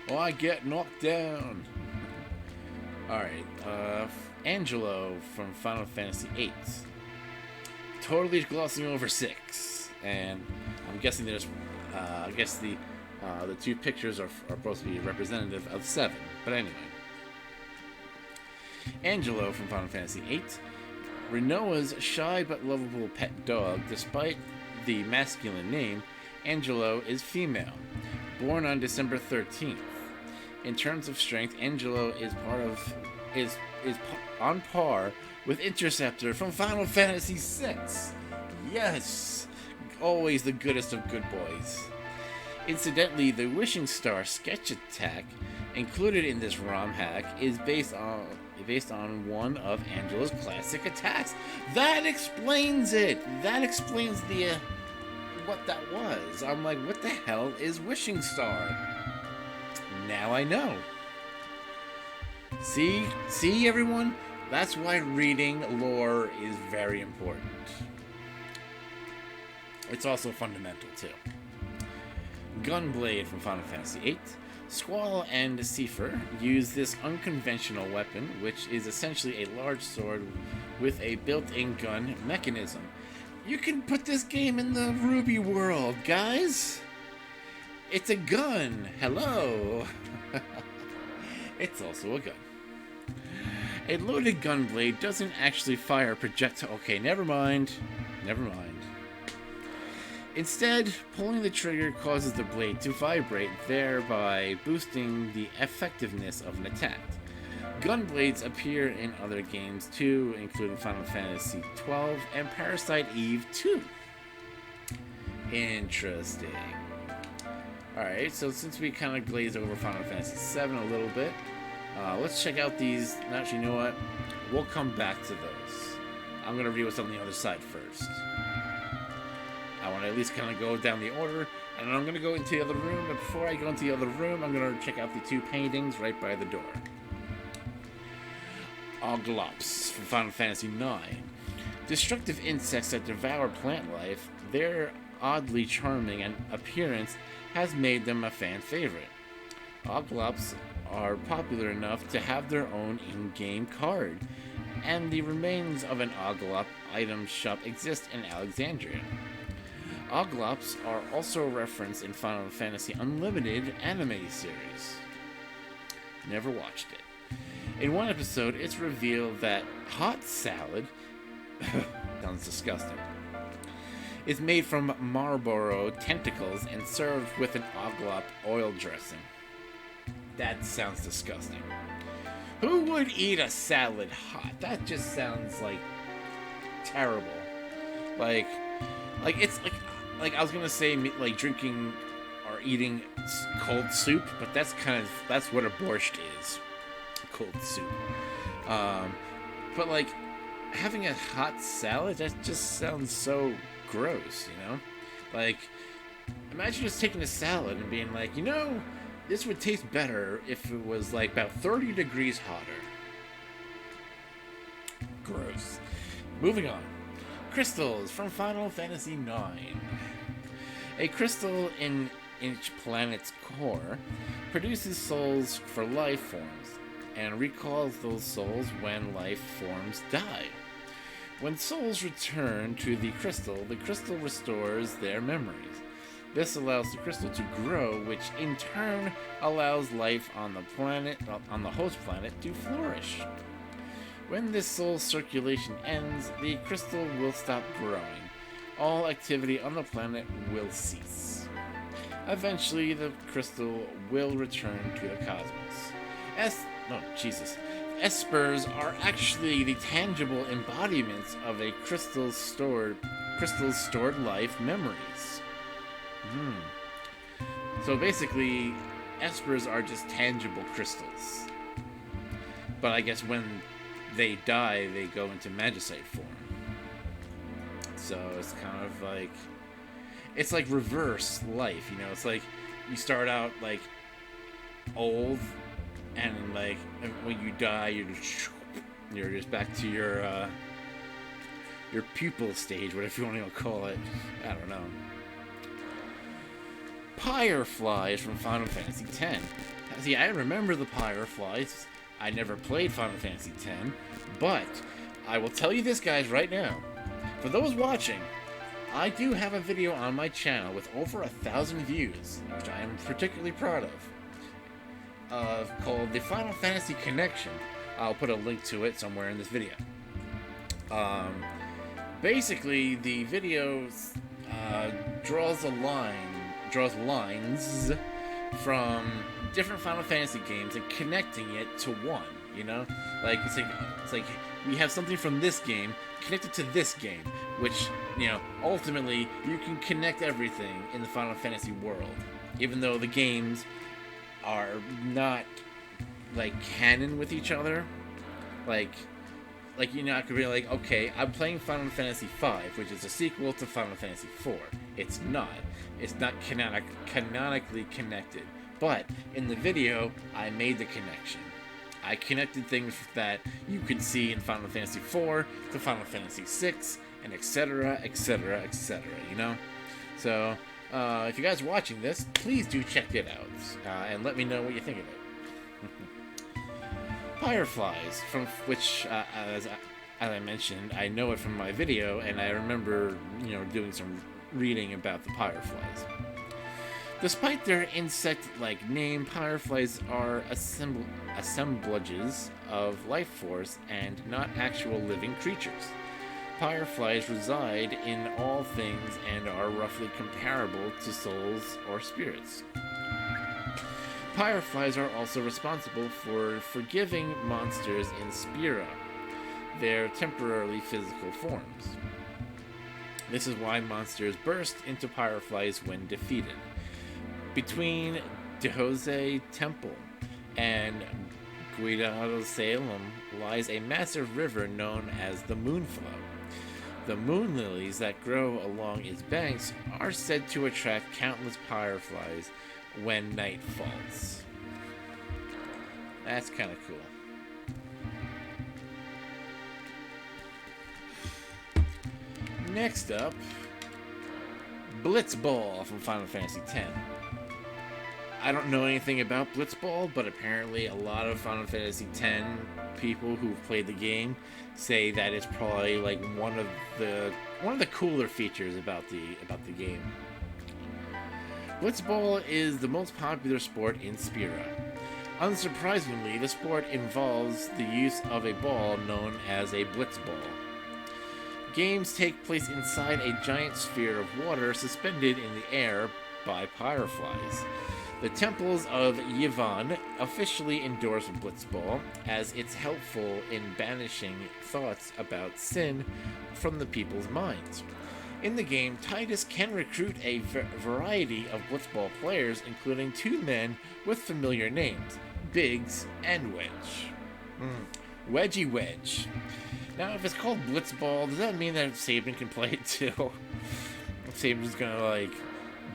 Oh, I get knocked down. Alright, Angelo from Final Fantasy VIII. Totally glossing over 6. And I'm guessing there's, the two pictures are supposed to be representative of 7. But anyway. Angelo from Final Fantasy VIII. Renoa's shy but lovable pet dog. Despite the masculine name, Angelo is female. Born on December 13th. In terms of strength, Angelo is on par with Interceptor from Final Fantasy VI. Yes! Always the goodest of good boys. Incidentally, the Wishing Star sketch attack included in this ROM hack is based on one of Angelo's classic attacks. That explains it! That explains the what that was. I'm like, what the hell is Wishing Star? Now I know. See everyone? That's why reading lore is very important. It's also fundamental too. Gunblade from Final Fantasy VIII. Squall and Seifer use this unconventional weapon, which is essentially a large sword with a built-in gun mechanism. You can put this game in the Ruby world, guys! It's a gun! Hello! It's also a gun. A loaded gunblade doesn't actually fire projectile. Okay, never mind. Instead, pulling the trigger causes the blade to vibrate, thereby boosting the effectiveness of an attack. Gunblades appear in other games too, including Final Fantasy XII and Parasite Eve 2. Interesting. Alright, so since we kind of glazed over Final Fantasy VII a little bit, let's check out these. Actually, you know what? We'll come back to those. I'm going to read what's on the other side first. I want to at least kind of go down the order, and I'm going to go into the other room, but before I go into the other room, I'm going to check out the 2 paintings right by the door. Oglops from Final Fantasy IX. Destructive insects that devour plant life, their oddly charming and appearance has made them a fan favorite. Oglops are popular enough to have their own in-game card, and the remains of an Oglop item shop exist in Alexandria. Oglops are also referenced in Final Fantasy Unlimited anime series. Never watched it. In one episode, it's revealed that hot salad sounds disgusting. Is made from Marlboro tentacles and served with an Oglop oil dressing. That sounds disgusting. Who would eat a salad hot? That just sounds like terrible. Like it's like I was gonna say like drinking or eating cold soup, but that's what a borscht is. Cold soup. But like having a hot salad, that just sounds so gross, you know? Like, imagine just taking a salad and being like, this would taste better if it was like about 30 degrees hotter. Gross. Moving on. Crystals from Final Fantasy IX. A crystal in each planet's core produces souls for life forms and recalls those souls when life forms die. When souls return to the crystal restores their memories. This allows the crystal to grow, which in turn allows life on the host planet to flourish. When this soul circulation ends, the crystal will stop growing. All activity on the planet will cease. Eventually, the crystal will return to the cosmos. Espers are actually the tangible embodiments of a crystal's stored life memories. So basically, espers are just tangible crystals. But I guess when they die, they go into magicite form. So it's kind of like, it's like reverse life, It's like you start out like old, and like when you die, you're just back to your pupil stage, whatever you want to call it. I don't know. Fireflies from Final Fantasy X. See, I remember the Fireflies. I never played Final Fantasy X, but I will tell you this, guys, right now. For those watching, I do have a video on my channel with over 1,000 views, which I am particularly proud of, called The Final Fantasy Connection. I'll put a link to it somewhere in this video. Basically, the video draws lines from different Final Fantasy games and connecting it to one, Like it's like we have something from this game connected to this game, which, ultimately you can connect everything in the Final Fantasy world, even though the games are not like canon with each other. I could be like, okay, I'm playing Final Fantasy V, which is a sequel to Final Fantasy IV. It's not canonically connected. But in the video, I made the connection. I connected things that you could see in Final Fantasy IV to Final Fantasy VI, and etc., etc., etc., So, if you guys are watching this, please do check it out, and let me know what you think of it. Fireflies, from which, as I mentioned, I know it from my video, and I remember, doing some reading about the Fireflies. Despite their insect-like name, Fireflies are assemblages of life force and not actual living creatures. Fireflies reside in all things and are roughly comparable to souls or spirits. Fireflies are also responsible for forgiving monsters in Spira, their temporarily physical forms. This is why monsters burst into Fireflies when defeated. Between Dehose Temple and Guidado Salem lies a massive river known as the Moonflow. The moon lilies that grow along its banks are said to attract countless fireflies when night falls. That's kind of cool. Next up, Blitzball from Final Fantasy X. I don't know anything about Blitzball, but apparently a lot of Final Fantasy X people who've played the game say that it's probably like one of the cooler features about the game. Blitzball is the most popular sport in Spira. Unsurprisingly, the sport involves the use of a ball known as a blitzball. Games take place inside a giant sphere of water suspended in the air by pyroflies. The temples of Yvonne officially endorse Blitzball as it's helpful in banishing thoughts about sin from the people's minds. In the game, Titus can recruit a variety of Blitzball players, including two men with familiar names, Biggs and Wedge. Wedgie Wedge. Now, if it's called Blitzball, does that mean that Sabin can play it too? Sabin's gonna, like,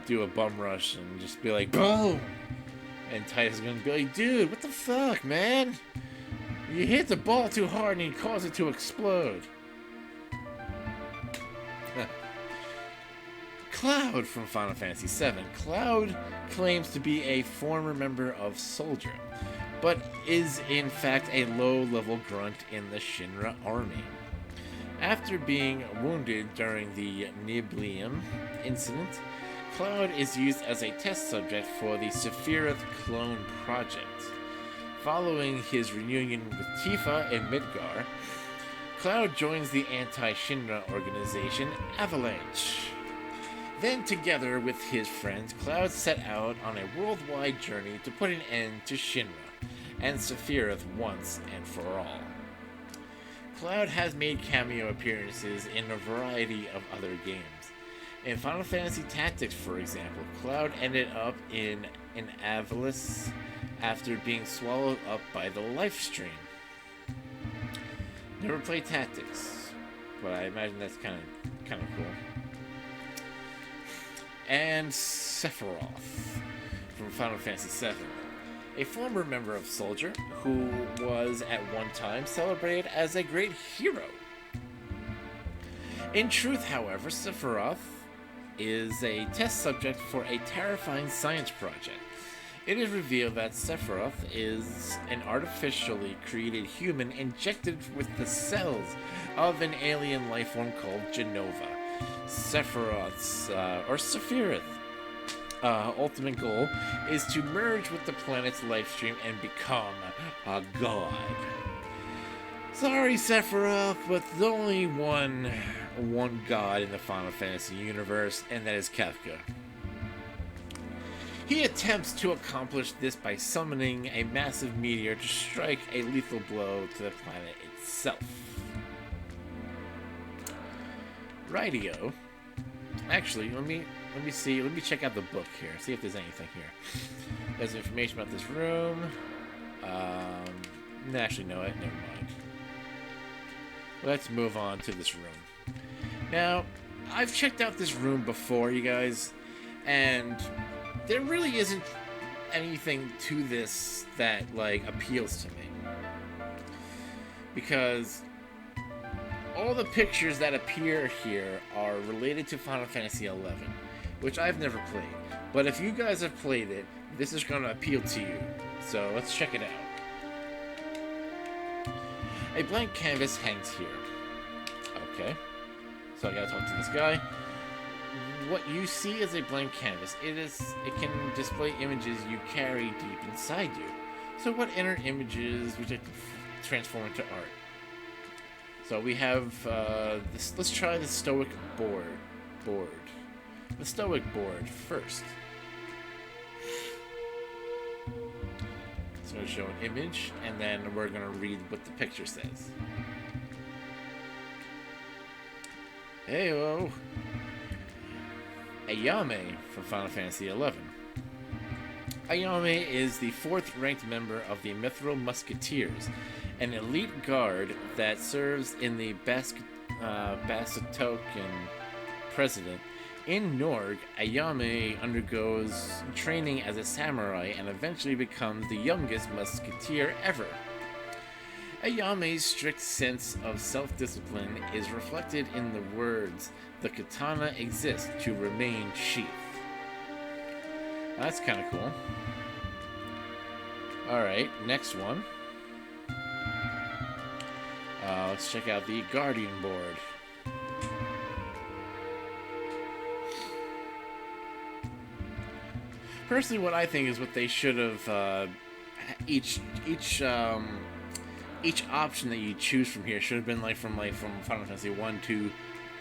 do a bum rush and just be like, boom! And Titus is gonna be like, dude, what the fuck, man? You hit the ball too hard and you cause it to explode. Cloud from Final Fantasy VII. Cloud claims to be a former member of Soldier, but is in fact a low-level grunt in the Shinra army. After being wounded during the Niblium incident, Cloud is used as a test subject for the Sephiroth clone project. Following his reunion with Tifa in Midgar, Cloud joins the anti-Shinra organization Avalanche. Then, together with his friends, Cloud set out on a worldwide journey to put an end to Shinra and Sephiroth once and for all. Cloud has made cameo appearances in a variety of other games. In Final Fantasy Tactics, for example, Cloud ended up in an Avalis after being swallowed up by the life stream. Never played Tactics, but I imagine that's kind of cool. And Sephiroth from Final Fantasy VII, a former member of Soldier who was at one time celebrated as a great hero. In truth, however, Sephiroth is a test subject for a terrifying science project. It is revealed that Sephiroth is an artificially created human injected with the cells of an alien life form called Genova. Sephiroth's, or Sephiroth, ultimate goal is to merge with the planet's life stream and become a god. Sorry, Sephiroth, but there's only one god in the Final Fantasy universe, and that is Kefka. He attempts to accomplish this by summoning a massive meteor to strike a lethal blow to the planet itself. Rightio. Actually, let me check out the book here, see if there's anything here. There's information about this room. Actually, no, never mind. Let's move on to this room. Now, I've checked out this room before, you guys, and there really isn't anything to this that, like, appeals to me. Because all the pictures that appear here are related to Final Fantasy XI, which I've never played. But if you guys have played it, this is going to appeal to you. So let's check it out. A blank canvas hangs here. Okay. So I gotta talk to this guy. What you see is a blank canvas. It can display images you carry deep inside you. So what inner images would you transform into art? So we have this. Let's try the Stoic board. The Stoic board first. It's going to show an image, and then we're going to read what the picture says. Heyo! Ayame from Final Fantasy XI. Ayame is the 4th ranked member of the Mithril Musketeers, an elite guard that serves in the Basatokan President. In Norg, Ayame undergoes training as a samurai and eventually becomes the youngest musketeer ever. Ayame's strict sense of self-discipline is reflected in the words, "The katana exists to remain sheath." That's kind of cool. Alright, next one. Let's check out the Guardian board. Personally, what I think is what they should have, each option that you choose from here should have been from Final Fantasy 1, 2,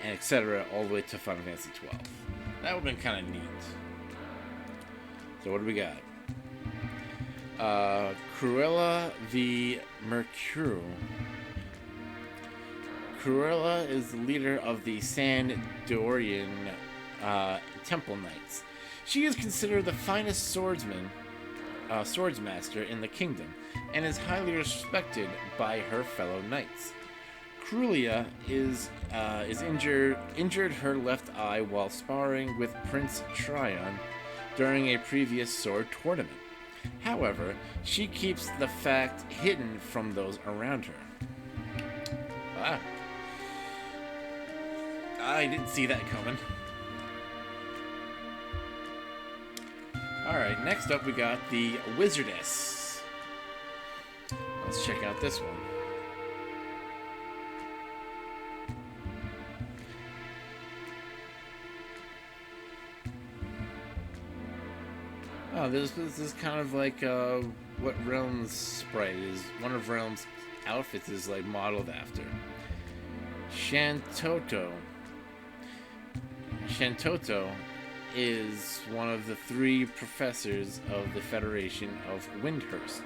and etc. all the way to Final Fantasy 12. That would have been kind of neat. So what do we got? Cruella the Mercure. Cruella is the leader of the Sandorian Temple Knights. She is considered the finest swordsmaster in the kingdom, and is highly respected by her fellow knights. Cruella is injured her left eye while sparring with Prince Tryon during a previous sword tournament. However, she keeps the fact hidden from those around her. Ah. I didn't see that coming. Alright, next up we got the Wizardess. Let's check out this one. Oh, this is kind of like what Realm's sprite is. One of Realm's outfits is modeled after. Shantoto. Shantoto is one of the 3 professors of the Federation of Windhurst.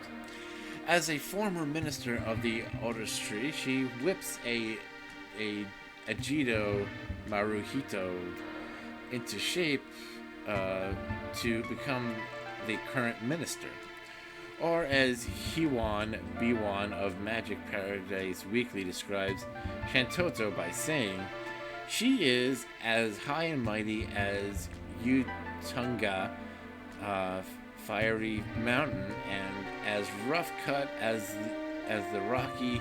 As a former minister of the Artistry, she whips a Ajido Maruhito into shape to become the current minister. Or as Hiwan Biwan of Magic Paradise Weekly describes Shantoto by saying, she is as high and mighty as Utunga Fiery Mountain, and as rough cut as the rocky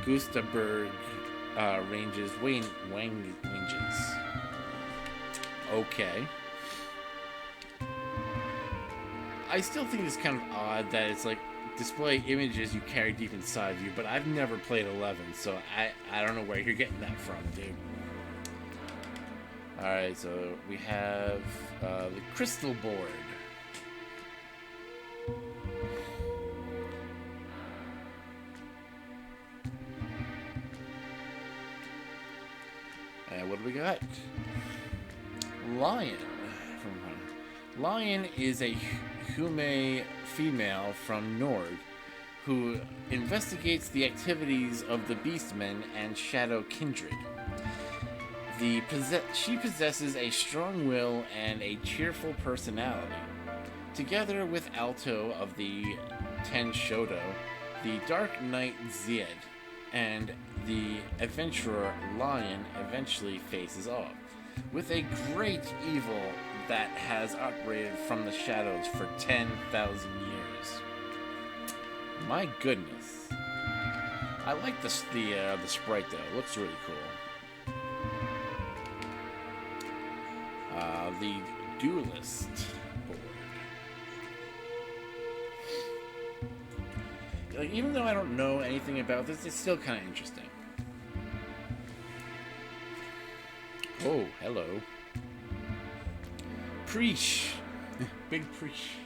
Gustaberg ranges. Okay. I still think it's kind of odd that it's display images you carry deep inside of you, but I've never played 11, so I don't know where you're getting that from, dude. Alright, so we have the Crystal Board. And what do we got? Lion. Lion is a Hume female from Nord who investigates the activities of the Beastmen and Shadow Kindred. She possesses a strong will and a cheerful personality. Together with Alto of the Ten Shoto, the Dark Knight Zed, and the adventurer Lion eventually faces off with a great evil that has operated from the shadows for 10,000 years. My goodness. I like the sprite though. It looks really cool. The Duelist board. Even though I don't know anything about this, it's still kind of interesting. Oh, hello. Preesh. Big Preesh.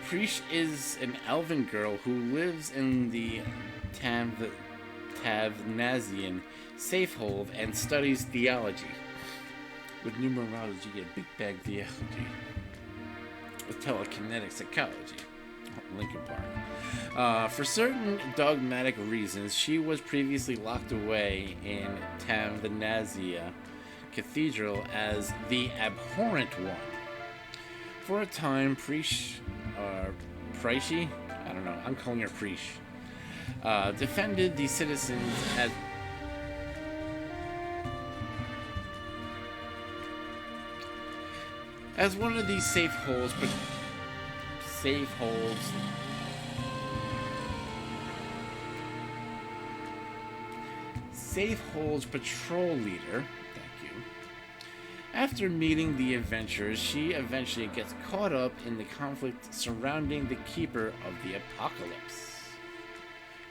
Preesh is an elven girl who lives in the Tavnazian Safehold and studies theology. With numerology and big bag theology. With telekinetic psychology. Linkin Park. For certain dogmatic reasons, she was previously locked away in Tavnazia Cathedral as the Abhorrent One. For a time, Preesh, Preishi? I don't know, I'm calling her Preesh, defended the citizens as one of these safe holds Safehold's patrol leader. Thank you. After meeting the adventurers, she eventually gets caught up in the conflict surrounding the Keeper of the Apocalypse.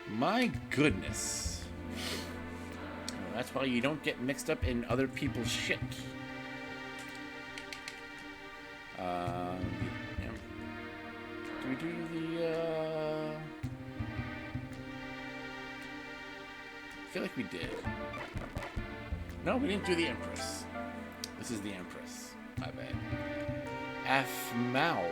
My goodness. Well, that's why you don't get mixed up in other people's shit. Do we do the, I feel like we did. No, we didn't do the Empress. This is the Empress. My bad. Afmao.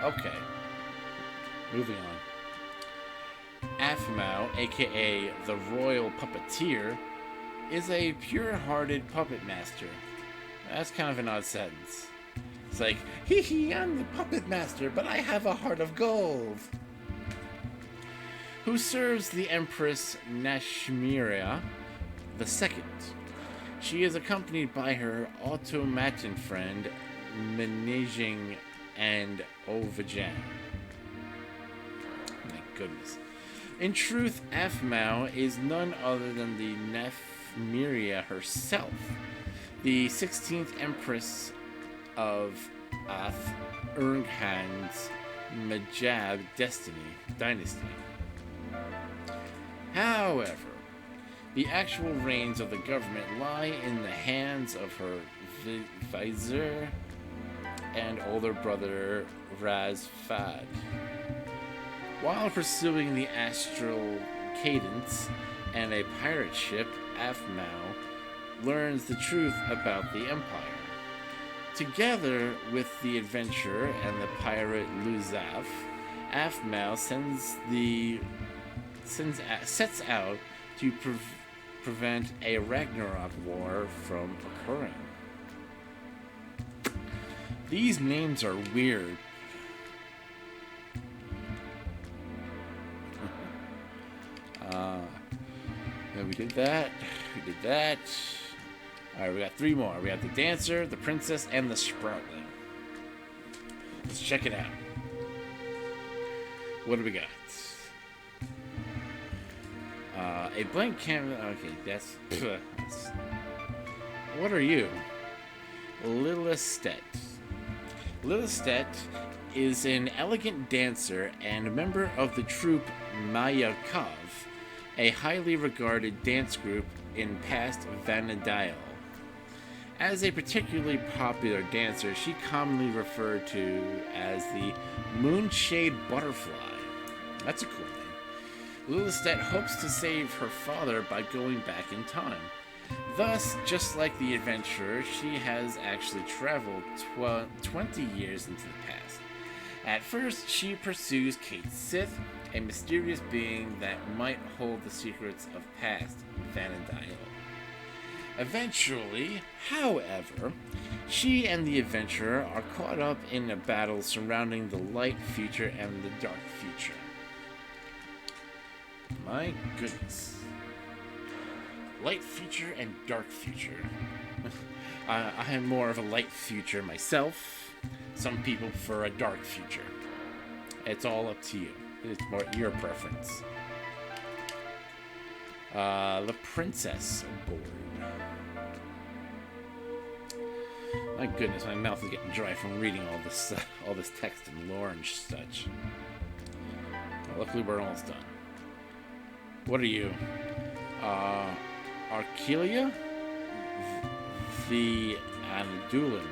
Okay. Moving on. Afmao, aka the Royal Puppeteer, is a pure-hearted puppet master. That's kind of an odd sentence. It's like, hee hee, I'm the puppet master, but I have a heart of gold. Who serves the Empress Nashmiria II. She is accompanied by her automaton friend, Menaging and Ovajan. My goodness. In truth, Afmao is none other than the Nashmiria herself, the 16th Empress of Ath Urnhan's Majab dynasty. However, the actual reins of the government lie in the hands of her vizier and older brother Razfad. While pursuing the astral cadence and a pirate ship, Afmao learns the truth about the Empire. Together with the adventurer and the pirate Luzaf, Afmao sets out to prevent a Ragnarok war from occurring. These names are weird. Yeah, we did that. Alright, we got 3 more. We have the Dancer, the Princess, and the Sproutling. Let's check it out. What do we got? A blank canvas. Okay, that's. What are you? Lillistet. Lillistet is an elegant dancer and a member of the troupe Mayakov, a highly regarded dance group in past Vanadile. As a particularly popular dancer, she commonly referred to as the Moonshade Butterfly. That's a cool name. Lillistet hopes to save her father by going back in time. Thus, just like the adventurer, she has actually traveled 20 years into the past. At first, she pursues Kate Sith, a mysterious being that might hold the secrets of past Vanadile. Eventually, however, she and the adventurer are caught up in a battle surrounding the light future and the dark future. My goodness. Light future and dark future. I am more of a light future myself. Some people prefer a dark future. It's all up to you. It's more your preference. The Princess board. My goodness, my mouth is getting dry from reading all this text and lore and such. Luckily, we're almost done. What are you? Arkelia? The Andulan.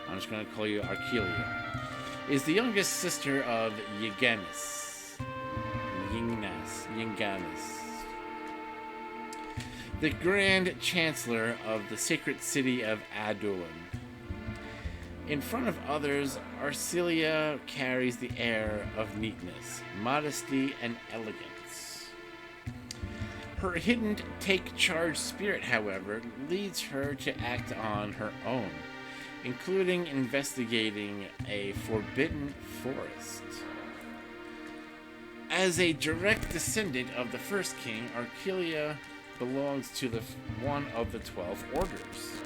I'm just going to call you Arkelia. Is the youngest sister of Yinganis. The Grand Chancellor of the sacred city of Adulan. In front of others, Arcelia carries the air of neatness, modesty, and elegance. Her hidden take-charge spirit, however, leads her to act on her own, including investigating a forbidden forest. As a direct descendant of the first king, Arkelia belongs to one of the 12 orders.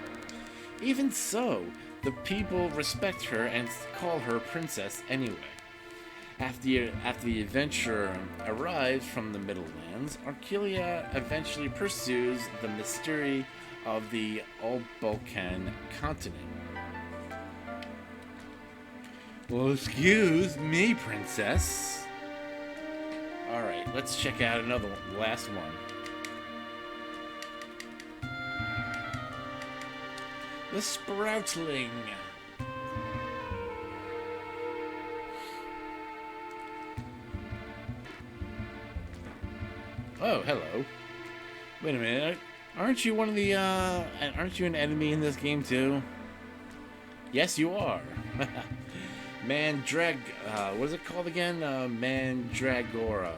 Even so, the people respect her and call her princess anyway. After the adventurer arrives from the Middlelands, Arkelia eventually pursues the mystery of the Old Balkan continent. Well, excuse me, princess. Alright, let's check out another one, last one. The Sproutling. Oh, hello. Wait a minute. Aren't you one of the, aren't you an enemy in this game, too? Yes, you are. What is it called again? Mandragora.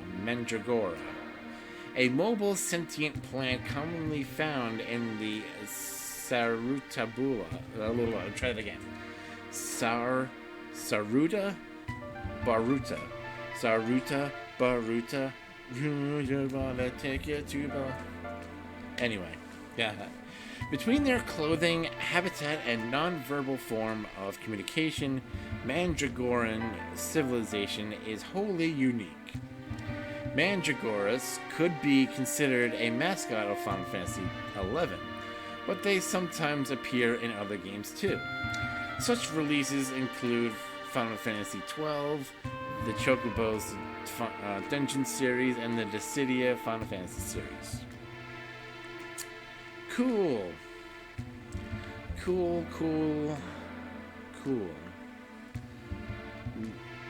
A mobile sentient plant commonly found in the Sarutabula. Try it again. Saruta Baruta. Saruta Baruta. You wanna take it to the... Anyway, yeah. Between their clothing, habitat, and non-verbal form of communication, Mandragoran civilization is wholly unique. Mandragoras could be considered a mascot of Final Fantasy XI, but they sometimes appear in other games too. Such releases include Final Fantasy XII, the Chocobo's Dungeon series, and the Dissidia Final Fantasy series. Cool.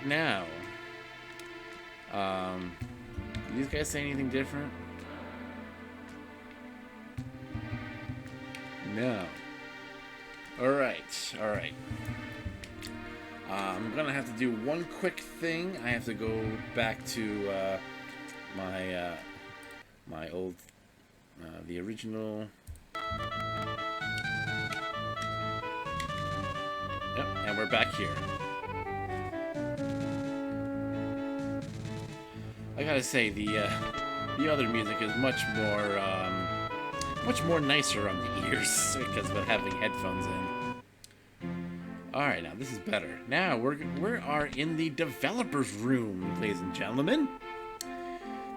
Now, these guys say anything different? No. Alright. I'm gonna have to do one quick thing. I have to go back to my old, the original. Yep, and we're back here. I gotta say, the other music is much more nicer on the ears because of having headphones in. All right, now this is better. Now we are in the developers room, ladies and gentlemen.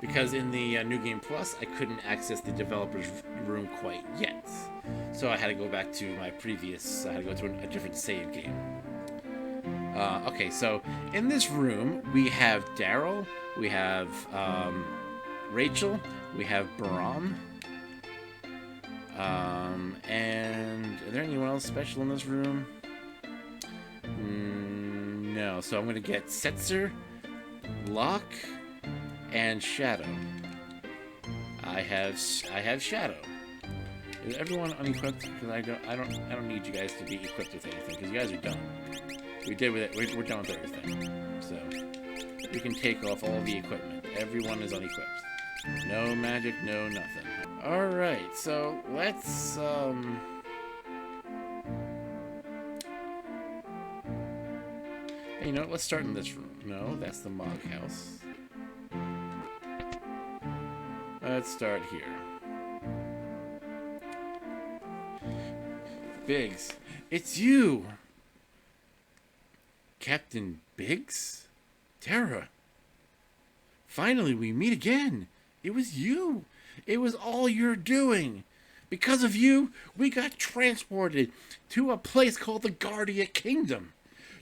Because in the New Game Plus, I couldn't access the developers room quite yet. So I had to go back to my previous, I had to go to a different save game. Okay, so in this room, we have Daryl, we have Rachel, we have Baram, and is there anyone else special in this room? No, so I'm going to get Setzer, Locke, and Shadow. I have Shadow. Is everyone unequipped? Because I don't need you guys to be equipped with anything, because you guys are done. We did with it. We're done with everything. So you can take off all the equipment. Everyone is unequipped. No magic, no nothing. All right, so let's Hey, you know what? Let's start in this room. No, that's the Mog House. Let's start here. Biggs, it's you! Captain Biggs? Terra! Finally, we meet again! It was you! It was all your doing! Because of you, we got transported to a place called the Guardia Kingdom,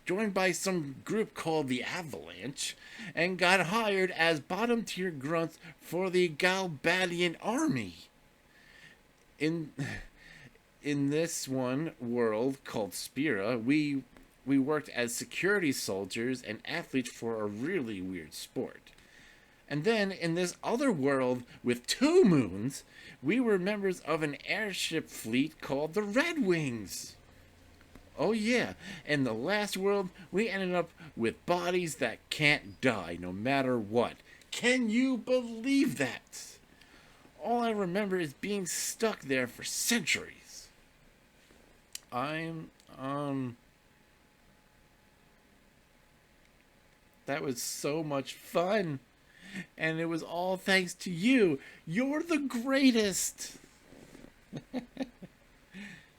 joined by some group called the Avalanche, and got hired as bottom-tier grunts for the Galbadian army. In this one world called Spira, we worked as security soldiers and athletes for a really weird sport. And then in this other world with 2 moons, we were members of an airship fleet called the Red Wings. Oh yeah, in the last world, we ended up with bodies that can't die no matter what. Can you believe that? All I remember is being stuck there for centuries. That was so much fun. And it was all thanks to you. You're the greatest.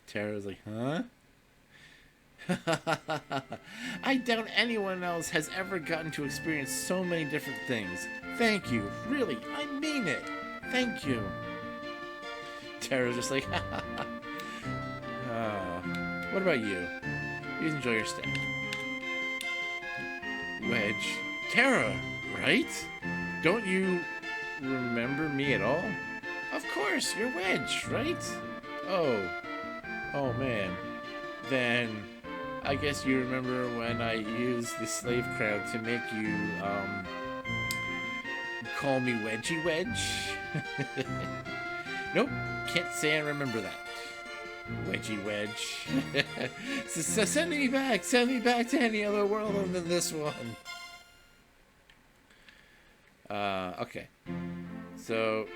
Tara's like, huh? I doubt anyone else has ever gotten to experience so many different things. Thank you. Really, I mean it. Thank you. Tara's just like, what about you? You enjoy your stay. Wedge. Tara, right? Don't you remember me at all? Of course, you're Wedge, right? Oh man. Then I guess you remember when I used the slave crown to make you call me Wedgie Wedge? Nope, can't say I remember that. Wedgie Wedge. So send me back to any other world other than this one. Okay. So,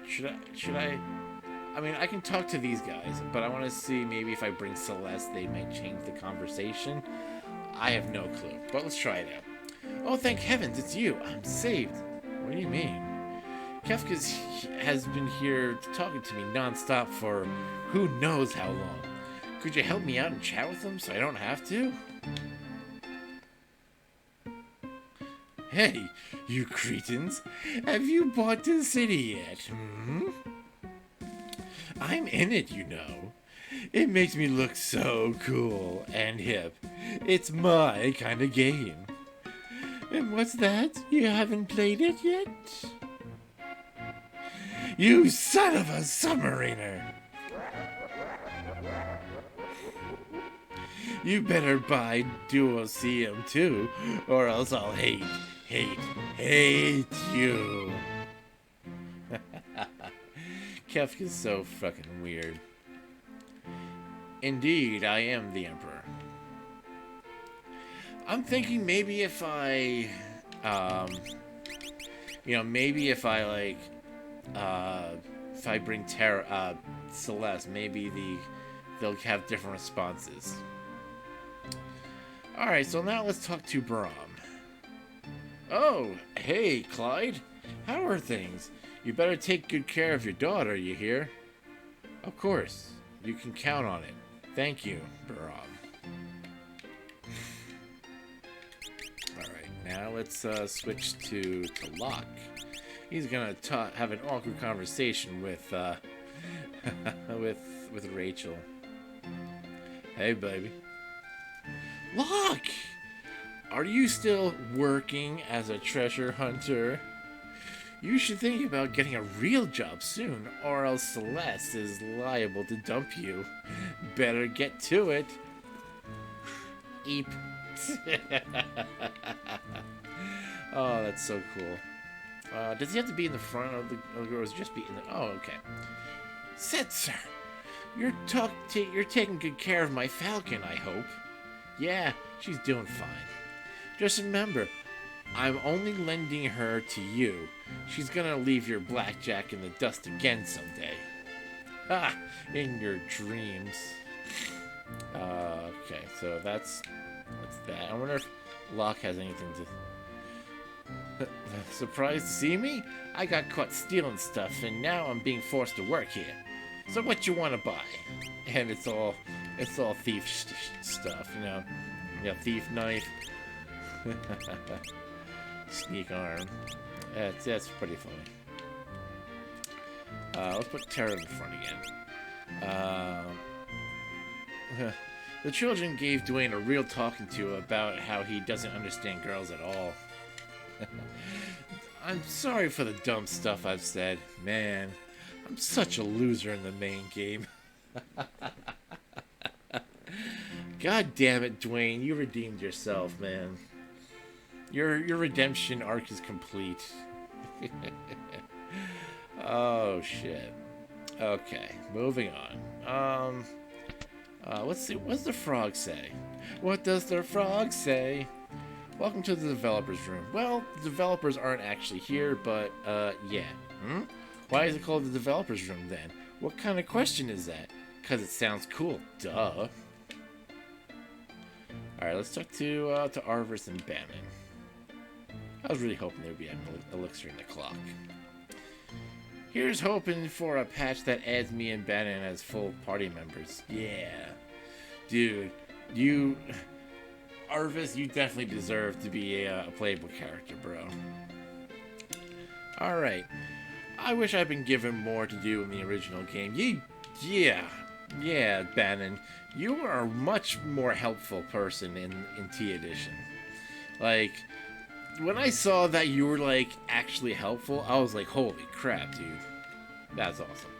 should I? I mean, I can talk to these guys, but I want to see maybe if I bring Celeste, they might change the conversation. I have no clue, but let's try it out. Oh, thank heavens, it's you. I'm saved. What do you mean? Kefka has been here talking to me nonstop for who knows how long. Could you help me out and chat with him so I don't have to? Hey, you cretins. Have you bought the city yet? I'm in it, you know. It makes me look so cool and hip. It's my kind of game. And what's that? You haven't played it yet? You son of a submariner! You better buy Duoseum too, or else I'll hate you. Kefka's so fucking weird. Indeed, I am the Emperor. I'm thinking maybe if I, maybe if I if I bring Celeste, maybe they'll have different responses. Alright, so now let's talk to Brahm. Oh, hey, Clyde. How are things? You better take good care of your daughter, you hear? Of course. You can count on it. Thank you, Brahm. Alright, now let's switch to Locke. He's gonna have an awkward conversation with with Rachel. Hey, baby. Locke! Are you still working as a treasure hunter? You should think about getting a real job soon, or else Celeste is liable to dump you. Better get to it. Eep. Oh, that's so cool. Does he have to be in the front of the, or is it just be in the? Oh, okay. Sit, sir. You're taking good care of my falcon, I hope. Yeah, she's doing fine. Just remember, I'm only lending her to you. She's gonna leave your blackjack in the dust again someday. Ha! In your dreams. Okay, so that's that. I wonder if Locke has anything to... Surprised to see me? I got caught stealing stuff, and now I'm being forced to work here. So what you want to buy? And it's all thief stuff, you know. Yeah, thief knife. Sneak arm. That's pretty funny. Let's put Tara in the front again. The children gave Dwayne a real talking to about how he doesn't understand girls at all. I'm sorry for the dumb stuff I've said. Man, I'm such a loser in the main game. God damn it, Dwayne. You redeemed yourself, man. Your redemption arc is complete. Oh, shit. Okay, moving on. Let's see. What does the frog say? What does the frog say? Welcome to the developers room. Well, the developers aren't actually here, but, yeah. Why is it called the developers room, then? What kind of question is that? Because it sounds cool. Duh. Alright, let's talk to Arvis and Bannon. I was really hoping there would be an elixir in the clock. Here's hoping for a patch that adds me and Bannon as full party members. Yeah. Dude, you... Arvis, you definitely deserve to be a playable character, bro. Alright. I wish I'd been given more to do in the original game. Yeah, Bannon. You are a much more helpful person in T Edition. Like, when I saw that you were, like, actually helpful, I was like, holy crap, dude. That's awesome.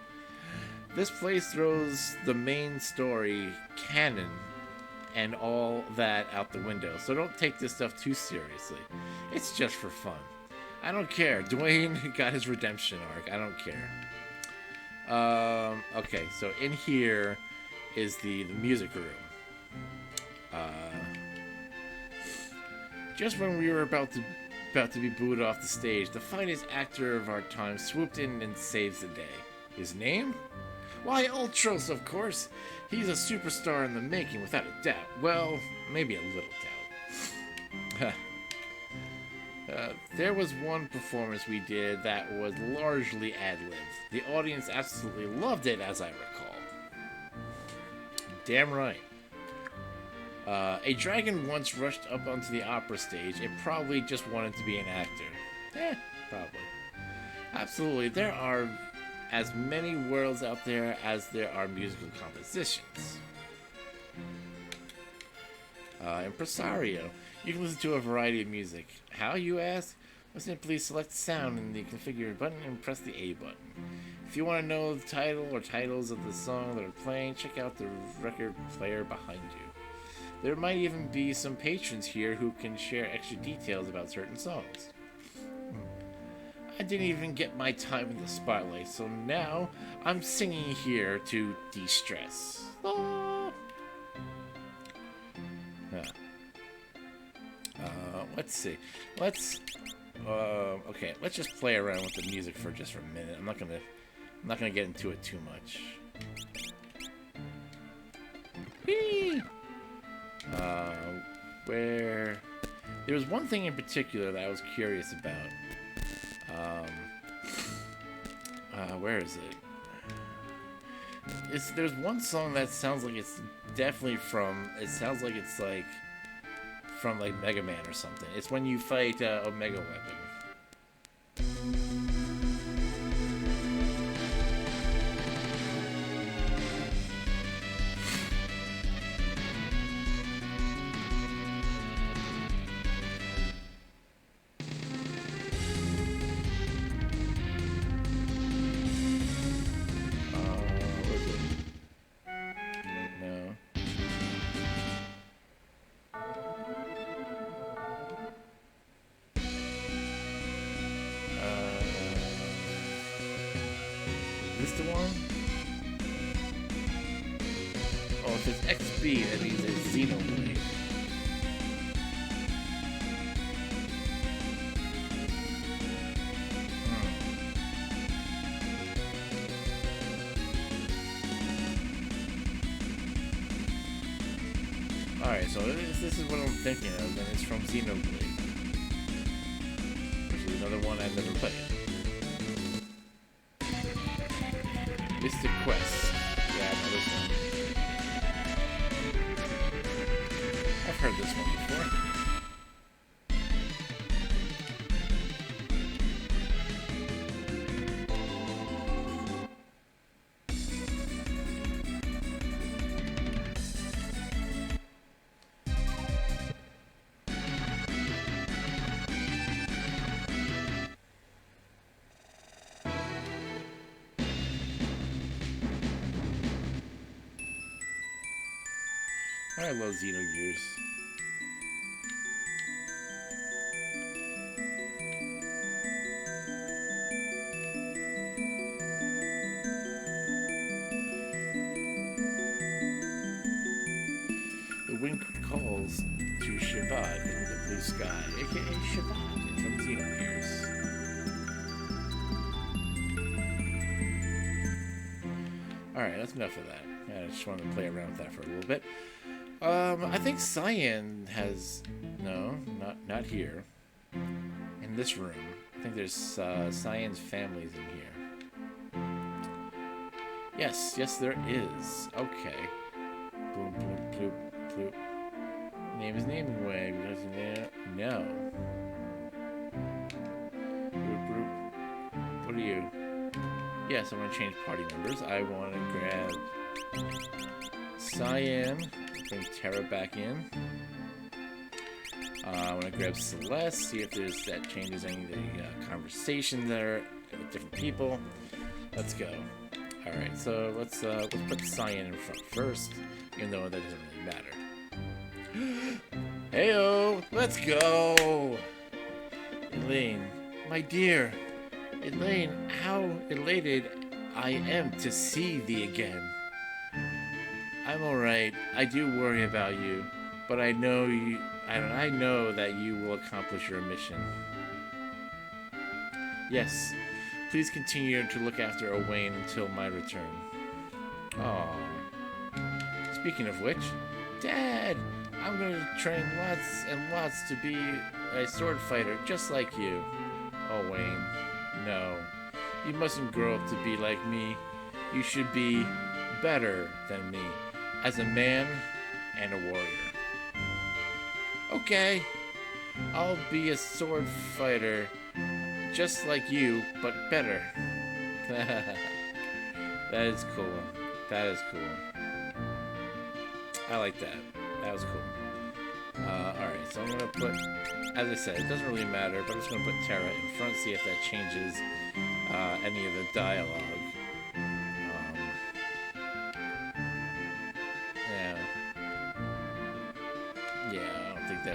This place throws the main story canon and all that out the window, so don't take this stuff too seriously. It's just for fun. I don't care. Dwayne got his redemption arc. I don't care. Okay, so in here is the music room. Just when we were about to be booed off the stage, the finest actor of our time swooped in and saves the day. His name? Why, Ultros, of course. He's a superstar in the making, without a doubt. Well, maybe a little doubt. There was one performance we did that was largely ad-libbed. The audience absolutely loved it, as I recall. Damn right. A dragon once rushed up onto the opera stage. It probably just wanted to be an actor. Probably. Absolutely. There are as many worlds out there as there are musical compositions. Impresario. You can listen to a variety of music. How, you ask? Well, simply select sound in the configure button and press the A button. If you want to know the title or titles of the song that are playing, check out the record player behind you. There might even be some patrons here who can share extra details about certain songs. I didn't even get my time in the spotlight, so now I'm singing here to de-stress. Let's see. Okay, let's just play around with the music for just a minute. I'm not gonna get into it too much. Whee! Where there was one thing in particular that I was curious about. Where is it? There's one song that sounds like it's definitely from. It sounds like it's like from like Mega Man or something. It's when you fight Omega Weapon. Is this the one? Oh, if it's XB, that means it's Xenoblade. Alright, so if this is what I'm thinking of, then it's from Xenoblade. Which is another one I've never played. Mystic Quest. Yeah, I know this one. I've heard this one before. I love Xenogears. The wind calls to Shabbat in the blue sky, aka Shabbat from Xenogears. Alright, that's enough of that. I just wanted to play around with that for a little bit. I think Cyan has... No, not here. In this room. I think there's Cyan's families in here. Yes, yes, there is. Okay. Boom, boom, bloop, bloop. Name is naming way because no. Bloop, bloop. What are you? Yes, I want to change party members. I want to grab Cyan. Bring Terra back in. I want to grab Celeste. See if that changes any of the conversations there with different people. Let's go. All right, so let's put Cyan in front first, even though that doesn't really matter. Heyo, let's go. Elaine, my dear. Elaine, how elated I am to see thee again. I'm alright. I do worry about you, but I know that you will accomplish your mission. Yes, please continue to look after Owain until my return. Aww. Speaking of which, Dad, I'm going to train lots and lots to be a sword fighter just like you. Owain, no. You mustn't grow up to be like me. You should be better than me as a man and a warrior. Okay, I'll be a sword fighter just like you, but better. That is cool. That is cool. I like that. That was cool. Alright, so I'm going to put, as I said, it doesn't really matter, but I'm just going to put Terra in front, see if that changes any of the dialogue. Yeah, I don't think I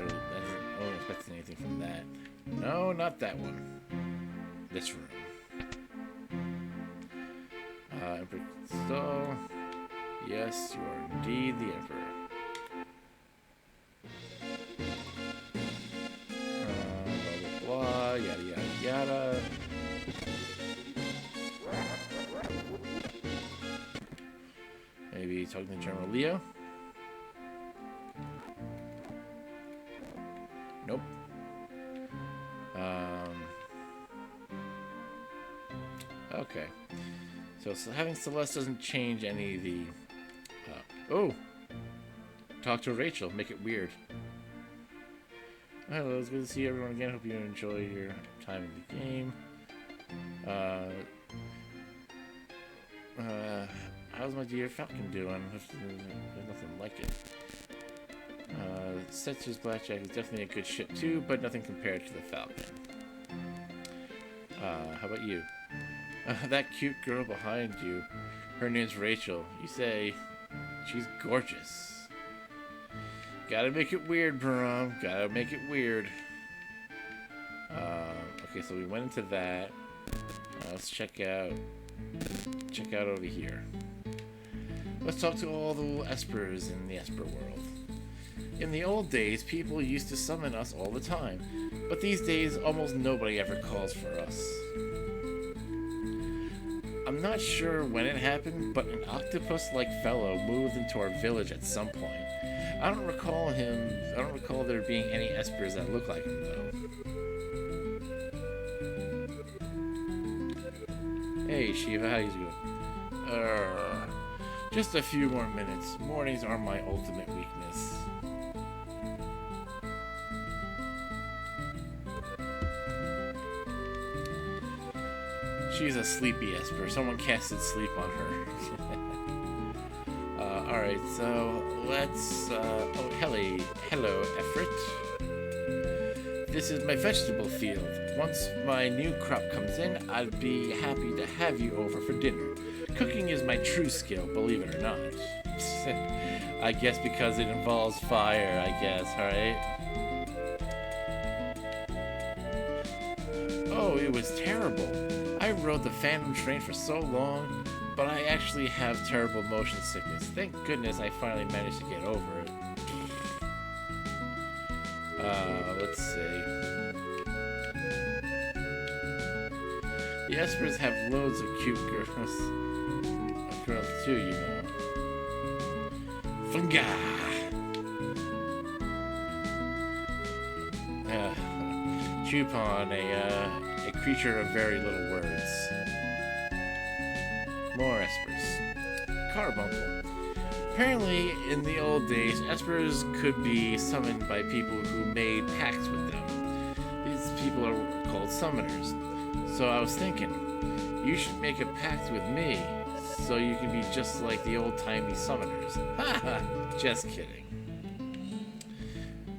don't expect anything from that. No, not that one. This room. Emperor Crystal. Yes, you are indeed the Emperor. Blah, blah, blah, yada, yada, yada. Maybe talking to General Leo? Nope. Okay. So having Celeste doesn't change any of the... oh! Talk to Rachel. Make it weird. Hello, it's good to see everyone again. Hope you enjoy your time in the game. How's my dear Falcon doing? There's nothing like it. Setzer's Blackjack is definitely a good ship too, but nothing compared to the Falcon. How about you? That cute girl behind you, her name's Rachel. You say she's gorgeous. Gotta make it weird, Baram. Gotta make it weird. Okay, so we went into that. Let's check out over here. Let's talk to all the Espers in the Esper world. In the old days, people used to summon us all the time, but these days, almost nobody ever calls for us. I'm not sure when it happened, but an octopus-like fellow moved into our village at some point. I don't recall there being any Espers that look like him, though. Hey, Shiva, how you doing? Just a few more minutes. Mornings are my ultimate weakness. She's a sleepy Esper. Someone casted sleep on her. Alright, so let's... hello, Efrit. This is my vegetable field. Once my new crop comes in, I'd be happy to have you over for dinner. Cooking is my true skill, believe it or not. I guess because it involves fire, I guess, alright? Oh, it was terrible. I rode the Phantom train for so long, but I actually have terrible motion sickness. Thank goodness I finally managed to get over it. Let's see. The Espers have loads of cute girls too, you know. Funga! Chupon, a creature of very little words. More Espers. carbuncle. Apparently, in the old days, espers could be summoned by people who made pacts with them. These people are called summoners. So I was thinking, you should make a pact with me, so you can be just like the old-timey summoners. Haha, just kidding.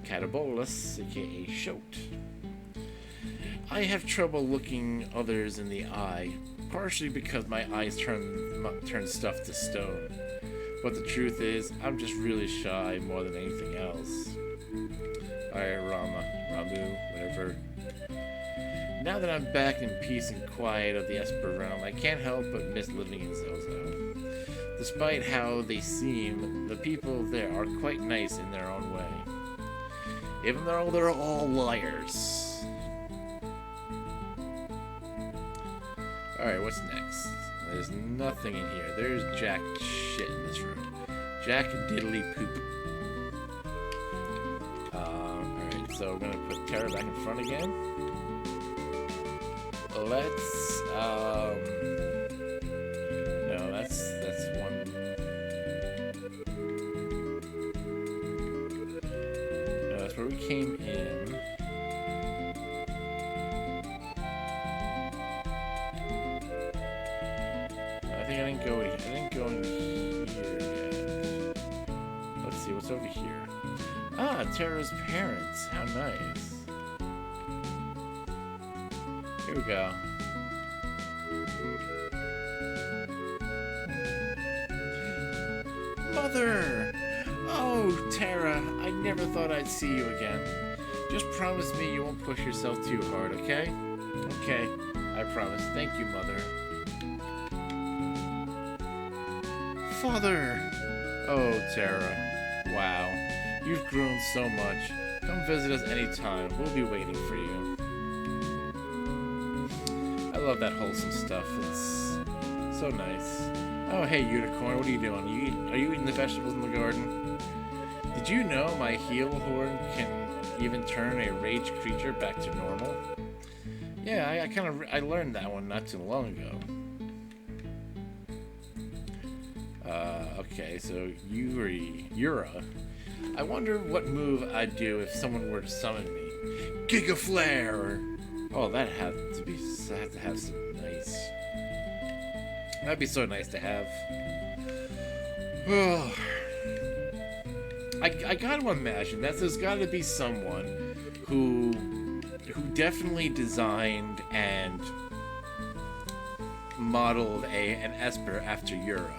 Catabolus, aka Shoat. I have trouble looking others in the eye, partially because my eyes turn stuff to stone. But the truth is, I'm just really shy more than anything else. Alright, Ramu, whatever. Now that I'm back in peace and quiet of the Esper realm, I can't help but miss living in Zozo. Despite how they seem, the people there are quite nice in their own way. Even though they're all liars. Alright, what's next? There's nothing in here. There's jack shit in this room. Jack diddly poop. Alright, so we're gonna put Terra back in front again. Let's, no, that's one. No, that's where we came in. I didn't go in here yet. Let's see what's over here. Ah, Terra's parents. How nice. Here we go. Mother! Oh, Terra, I never thought I'd see you again. Just promise me you won't push yourself too hard, okay? Okay, I promise. Thank you, Mother. Father! Oh, Terra. Wow. You've grown so much. Come visit us anytime. We'll be waiting for you. I love that wholesome stuff. It's so nice. Oh, hey, Unicorn. What are you doing? Are you eating the vegetables in the garden? Did you know my heel horn can even turn a raged creature back to normal? Yeah, I learned that one not too long ago. Okay, so Yura. I wonder what move I'd do if someone were to summon me. Giga Flare! Oh, that had to have some nice. That'd be so nice to have. Oh. I gotta imagine that there's gotta be someone who definitely designed and modeled an Esper after Yura.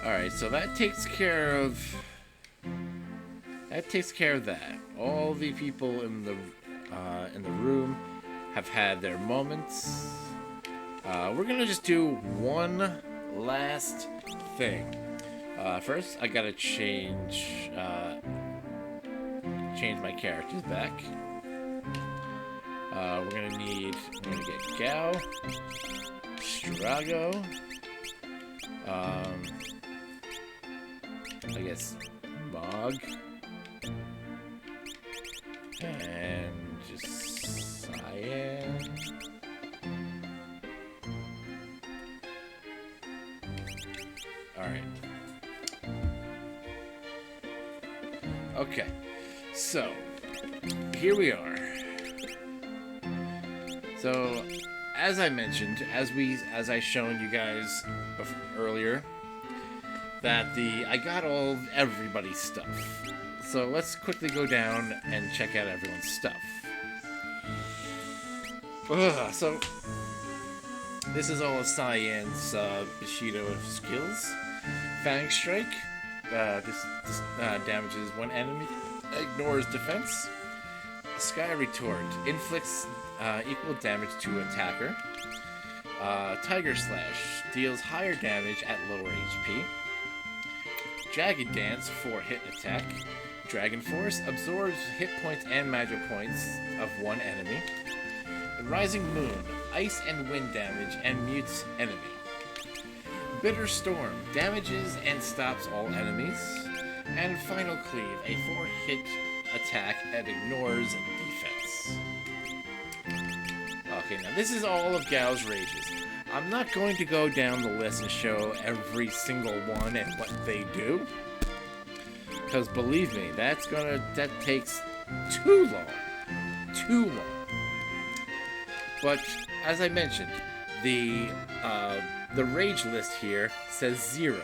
Alright, so that takes care of that. All the people in the room have had their moments. We're gonna just do one last thing. First, I gotta change my characters back. We're gonna get Gao, Strago, I guess Mog, and just Cyan. Alright. Okay. So, here we are. So, as I mentioned, as I shown you guys earlier, that I got everybody's stuff. So let's quickly go down and check out everyone's stuff. So this is all of Cyan's Bushido skills. Fang Strike. This damages one enemy, ignores defense. Sky Retort inflicts equal damage to attacker. Tiger Slash deals higher damage at lower HP. Jagged Dance, 4-hit attack. Dragon Force absorbs hit points and magic points of one enemy. And Rising Moon, ice and wind damage and mutes enemy. Bitter Storm damages and stops all enemies. And Final Cleave, a 4-hit attack that ignores defense. Okay, now this is all of Gao's rages. I'm not going to go down the list and show every single one and what they do, because believe me, that takes too long. But as I mentioned, the rage list here says 0,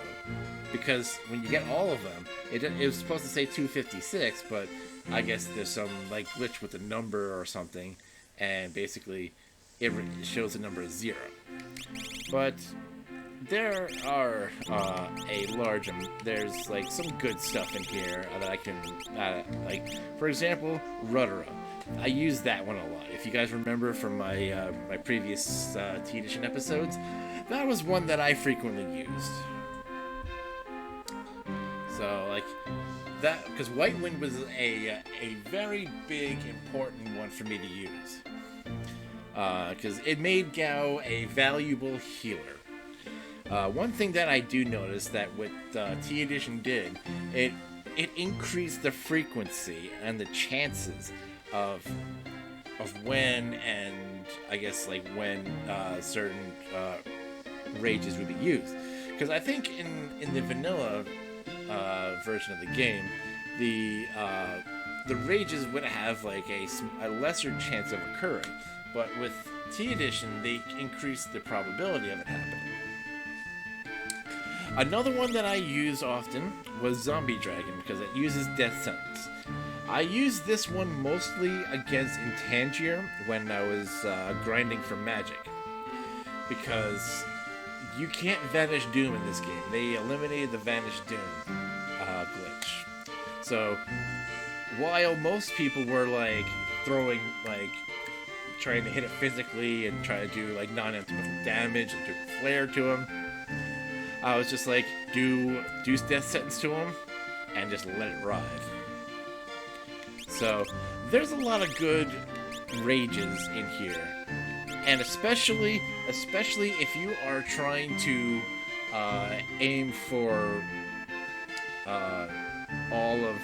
because when you get all of them, it was supposed to say 256, but I guess there's some like glitch with the number or something, and basically it shows the number as 0. But there are there's like some good stuff in here that I can like, for example, Rudera. I use that one a lot. If you guys remember from my my previous T Edition episodes, that was one that I frequently used. So like that, because White Wind was a very big important one for me to use, because it made Gao a valuable healer. One thing that I do notice that with T Edition did, it increased the frequency and the chances of when, and I guess like when certain rages would be used. Because I think in the vanilla version of the game, the rages would have like a lesser chance of occurring, but with T Edition they increased the probability of it happening. Another one that I use often was Zombie Dragon, because it uses Death Sentence. I used this one mostly against Intangier when I was grinding for magic, because you can't Vanish Doom in this game. They eliminated the Vanish Doom glitch. So while most people were like throwing, like trying to hit it physically and try to do like non-elemental damage and do flare to him, I was just like, do Death Sentence to him and just let it ride. So there's a lot of good rages in here, and especially if you are trying to aim for all of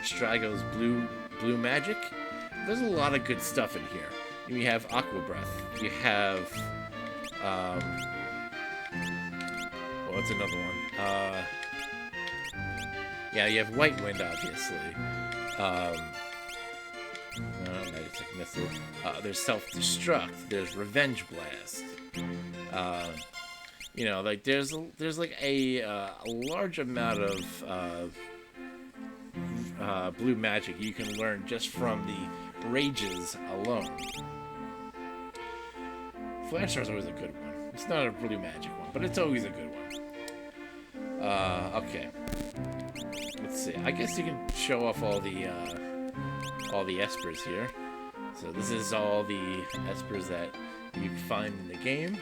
Strago's blue magic, there's a lot of good stuff in here. You have Aqua Breath. You have what's another one? Yeah, you have White Wind, obviously. Magic Missile. There's Self-Destruct. There's Revenge Blast. You know, like there's like a large amount of blue magic you can learn just from the rages alone. Flash Star's always a good one. It's not a blue magic one, but it's always a good one. Okay. Let's see. I guess you can show off all the espers here. So this is all the espers that you can find in the game.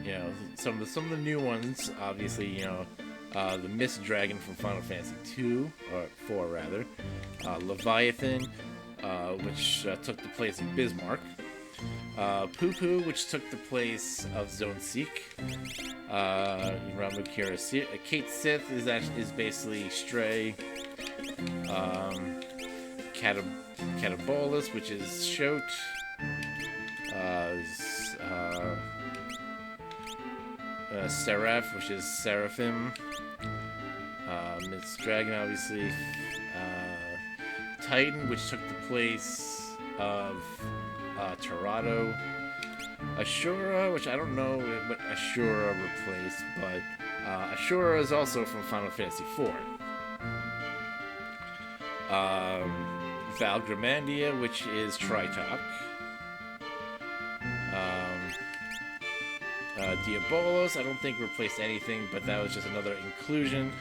You know, some of the new ones, obviously, you know, the Mist Dragon from Final Fantasy 2, or 4 rather, Leviathan, which took the place of Bismarck, Poo Poo, which took the place of Zone Seek, Ramukira, Kate Sith is basically Stray, Catabolus, which is Shote, Seraph, which is Seraphim, Mist Dragon, obviously, Titan, which took the place of Torado, Ashura, which I don't know what Ashura replaced, but Ashura is also from Final Fantasy 4. Valgrimandia, which is Tritok. Diabolos, I don't think replaced anything, but that was just another inclusion.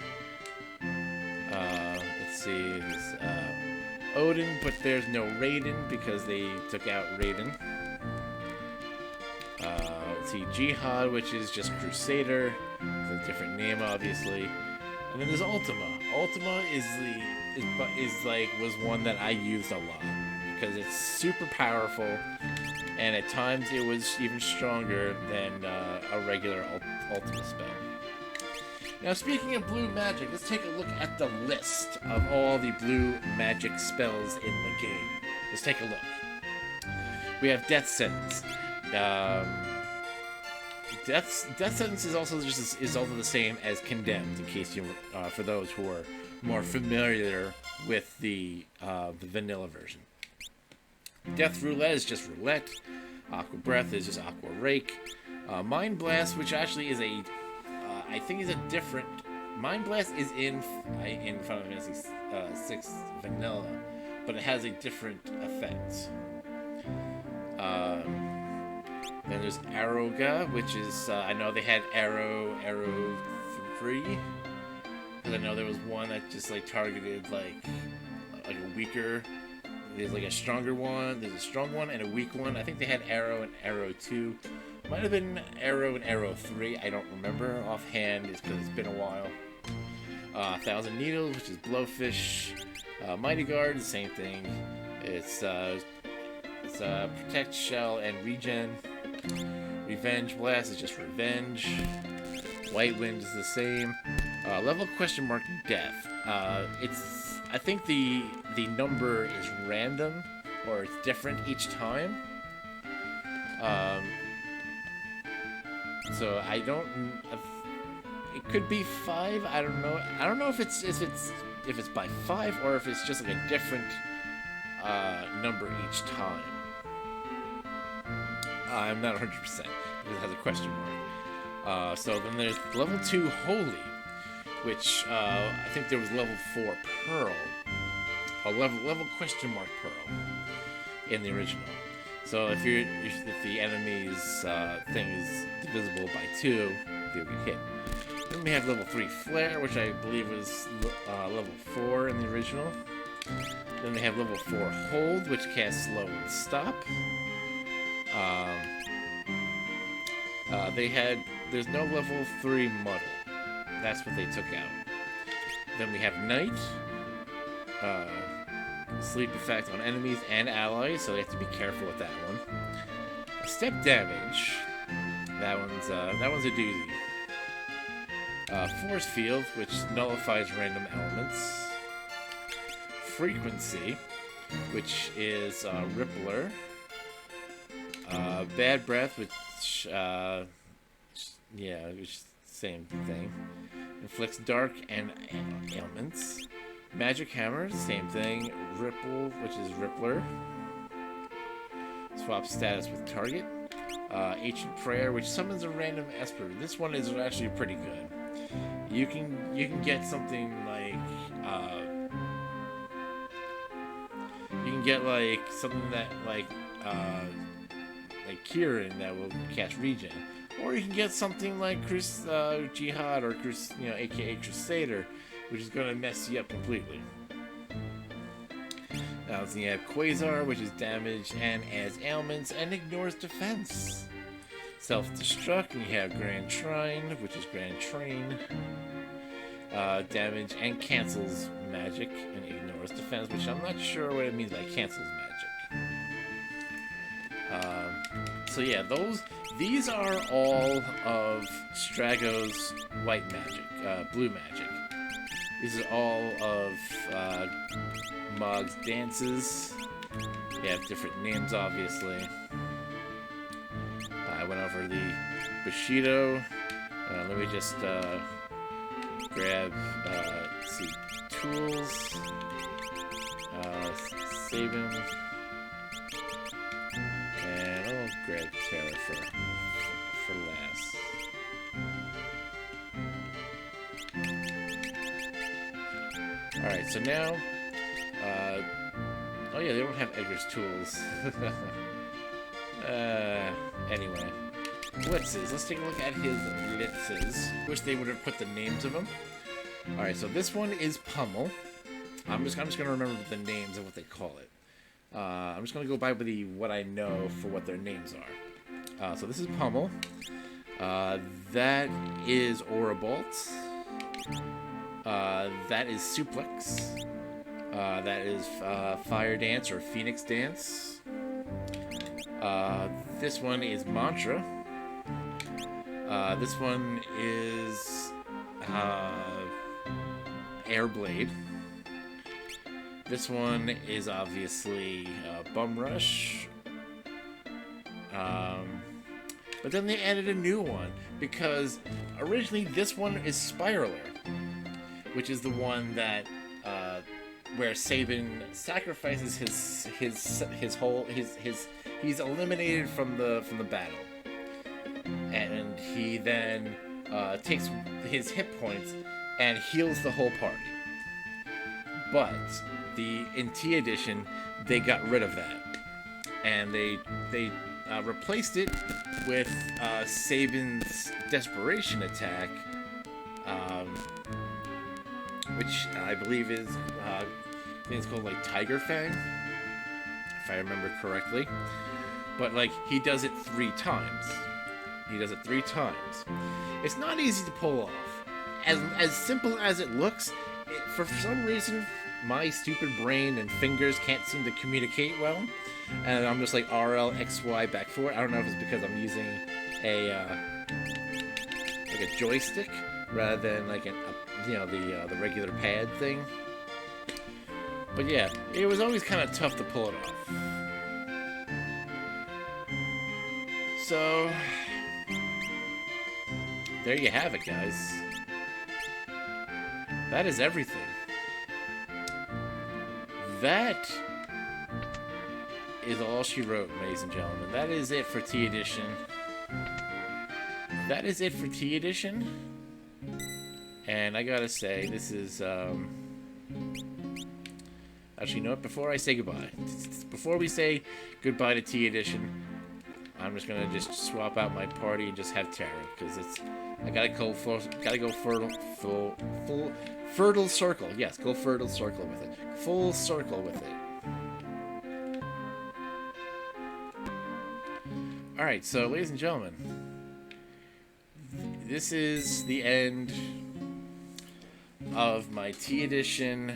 Let's see, Odin, but there's no Raiden because they took out Raiden. Let's see, Jihad, which is just Crusader, it's a different name, obviously. And then there's Ultima. Ultima was one that I used a lot because it's super powerful, and at times it was even stronger than a regular Ultima spell. Now, speaking of blue magic, let's take a look at the list of all the blue magic spells in the game. Let's take a look. We have Death Sentence. Death sentence is also also the same as condemned. In case you, for those who are more familiar with the vanilla version. Death roulette is just roulette. Aqua breath is just aqua rake. Mind blast, which actually is I think is a different. Mind blast is in Final Fantasy VI vanilla, but it has a different effect. Then there's Aroga, which is I know they had Arrow 3, because I know there was one that just like targeted like a weaker. There's like a stronger one. There's a strong one and a weak one. I think they had Arrow and Arrow 2. Might have been Arrow and Arrow 3. I don't remember offhand. It's because it's been a while. 1,000 Needles, which is Blowfish. Mighty Guard, the same thing. It's Protect, Shell, and Regen. Revenge Blast is just Revenge. White Wind is the same. Level ? Death. I think the number is random, or it's different each time. So I don't. It could be 5. I don't know. I don't know if it's by 5 or if it's just like a different number each time. I'm not 100% because it has a question mark. So then there's level 2 Holy, which I think there was level 4 Pearl, or level ? Pearl in the original. So if the enemy's thing is divisible by 2, they'll be hit. Then we have level 3 Flare, which I believe was level 4 in the original. Then they have level 4 Hold, which casts Slow and Stop. There's no level 3 Muddle. That's what they took out. Then we have Night. Sleep effect on enemies and allies, so they have to be careful with that one. Step damage. That one's a doozy. Force field, which nullifies random elements. Frequency, which is Rippler. Bad breath, which same thing. Inflicts dark and ailments. Magic hammer, same thing. Ripple, which is Rippler. Swap status with target. Ancient prayer, which summons a random esper. This one is actually pretty good. You can get something like something that like Kieran that will cast regen, or you can get something like Jihad or aka Crusader, which is going to mess you up completely. Now you have Quasar, which is damage and adds ailments and ignores defense. Self-destruct, and you have Grand Trine, which is Grand Train. Damage and cancels magic and ignores defense, which I'm not sure what it means by cancels magic. So yeah, these are all of Strago's white magic, blue magic. These are all of Mog's dances. They have different names, obviously. I went over the Bushido. Let me just grab, tools, save him, and I'll grab Terra for last. Alright, so now, oh yeah, they don't have Edgar's tools. Anyway, blitzes. Let's take a look at his blitzes. Wish they would have put the names of them. Alright, so this one is Pummel. I'm just going to remember the names of what they call it. I'm just going to go by with what I know for what their names are. So this is Pummel. That is Ourobolt. That is Suplex. That is Fire Dance or Phoenix Dance. This one is Mantra. This one is Airblade. This one is obviously Bum Rush. but then they added a new one because originally this one is Spiraler, which is the one that where Sabin sacrifices he's eliminated from the battle, and he then takes his hit points and heals the whole party. But in T edition, they got rid of that, and they replaced it with Sabin's desperation attack, which I believe is I think it's called like Tiger Fang, if I remember correctly. But like he does it 3 times. It's not easy to pull off. As simple as it looks, for some reason my stupid brain and fingers can't seem to communicate well, and I'm just like RL XY back forward. I don't know if it's because I'm using a joystick rather than like the regular pad thing. But yeah, it was always kind of tough to pull it off. So there you have it, guys. That is everything. That is all she wrote, ladies and gentlemen. That is it for T Edition. And I gotta say, this is, actually, you know what? Before I say goodbye, before we say goodbye to T Edition, I'm just gonna swap out my party and just have Terra, because I gotta go fertile circle. Yes, go fertile circle with it. Full circle with it. Alright, so ladies and gentlemen, this is the end of my T Edition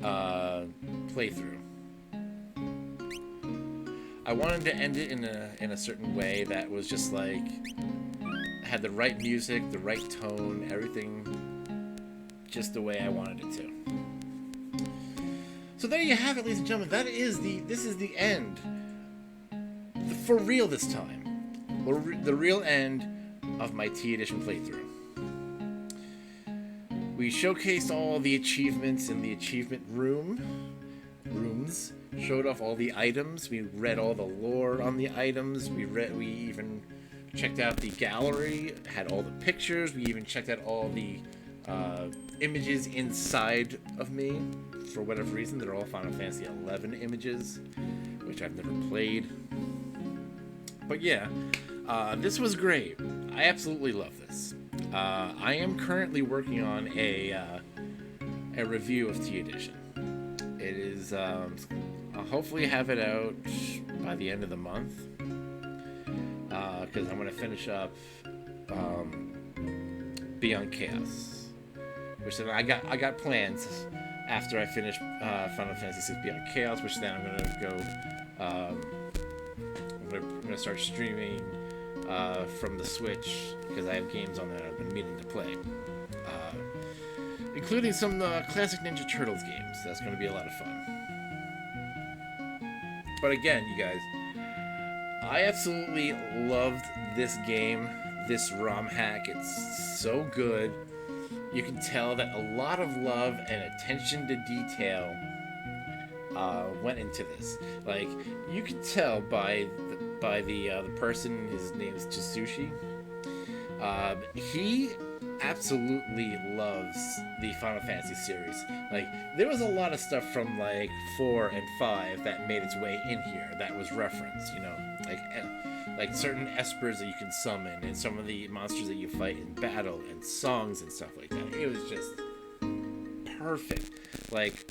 playthrough. I wanted to end it in a certain way that was just like had the right music, the right tone, everything just the way I wanted it to. So there you have it, ladies and gentlemen. This is the end. For real this time. The real end of my T Edition playthrough. We showcased all the achievements in the achievement rooms. Showed off all the items. We read all the lore on the items. We even checked out the gallery. Had all the pictures. We even checked out all the images inside of me. For whatever reason, they're all Final Fantasy 11 images, which I've never played. But yeah, this was great. I absolutely love this. I am currently working on a review of T Edition. It is, I'll hopefully have it out by the end of the month, because I'm going to finish up Beyond Chaos, which then I got plans after I finish Final Fantasy VI Beyond Chaos, which then I'm going to go. I'm going to start streaming from the Switch, because I have games on that I've been meaning to play, including some classic Ninja Turtles games. That's going to be a lot of fun. But again, you guys, I absolutely loved this game, this ROM hack. It's so good. You can tell that a lot of love and attention to detail went into this. Like, you could tell by the person, his name is Chisushi. He absolutely loves the Final Fantasy series. Like, there was a lot of stuff from like 4 and 5 that made its way in here that was referenced, like certain espers that you can summon and some of the monsters that you fight in battle and songs and stuff like that. It was just perfect. Like,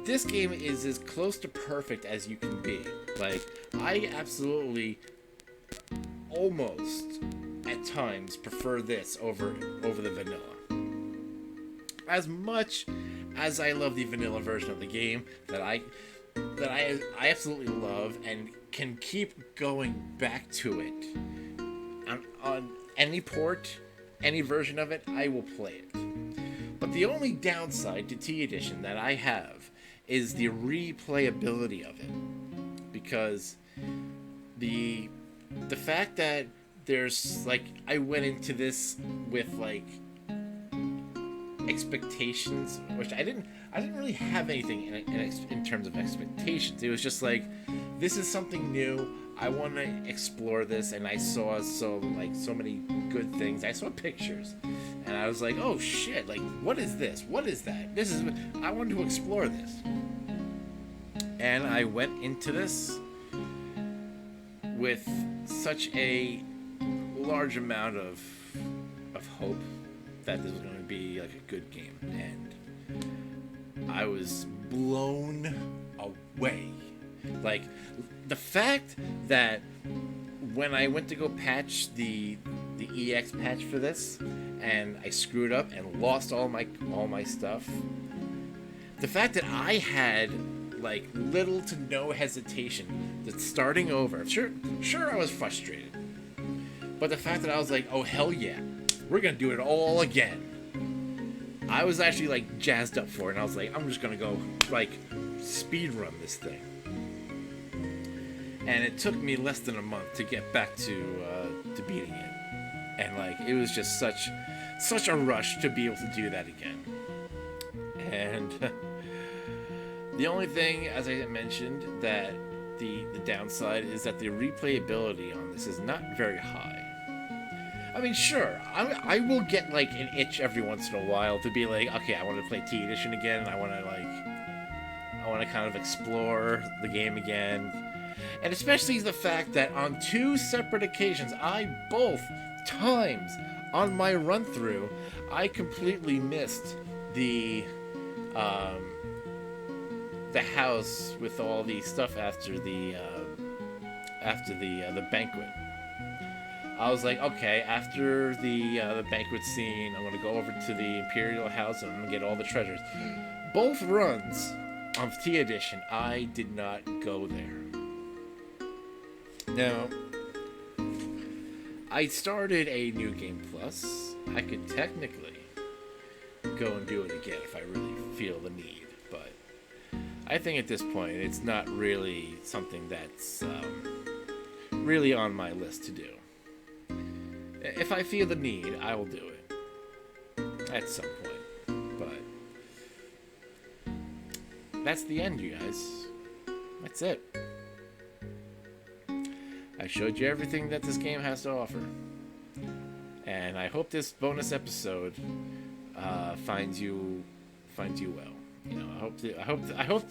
this game is as close to perfect as you can be. Like, I absolutely almost at times prefer this over the vanilla. As much as I love the vanilla version of the game that I absolutely love and can keep going back to it on any port, any version of it, I will play it. But the only downside to T Edition that I have is the replayability of it, because the the fact that there's like I went into this with like expectations, which I didn't really have anything in terms of expectations. It was just like, this is something new. I want to explore this, and I saw so many good things. I saw pictures, and I was like, oh shit! Like, what is this? What is that? I want to explore this, and I went into this with such a large amount of hope that this was going to be like a good game, and I was blown away. Like, the fact that when I went to go patch the EX patch for this, and I screwed up and lost all my stuff, the fact that I had like little to no hesitation that starting over. Sure I was frustrated, but the fact that I was like, oh hell yeah, we're gonna do it all again. I was actually like jazzed up for it, and I was like, I'm just gonna go like speed run this thing. And it took me less than a month to get back to beating it, and like it was just such a rush to be able to do that again. And the only thing, as I mentioned, that the downside is that the replayability on this is not very high. I mean, sure, I will get like an itch every once in a while to be like, okay, I want to play T Edition again, and I want to kind of explore the game again. And especially the fact that on 2 separate occasions, both times on my run through, I completely missed the house with all the stuff after the banquet. I was like, okay, after the banquet scene, I'm gonna go over to the Imperial House and I'm gonna get all the treasures. Both runs on T Edition, I did not go there. Now, I started a New Game Plus. I could technically go and do it again if I really feel the need, but I think at this point it's not really something that's really on my list to do. If I feel the need, I will do it at some point, but that's the end, you guys. That's it. I showed you everything that this game has to offer, and I hope this bonus episode finds you well. You know, I hope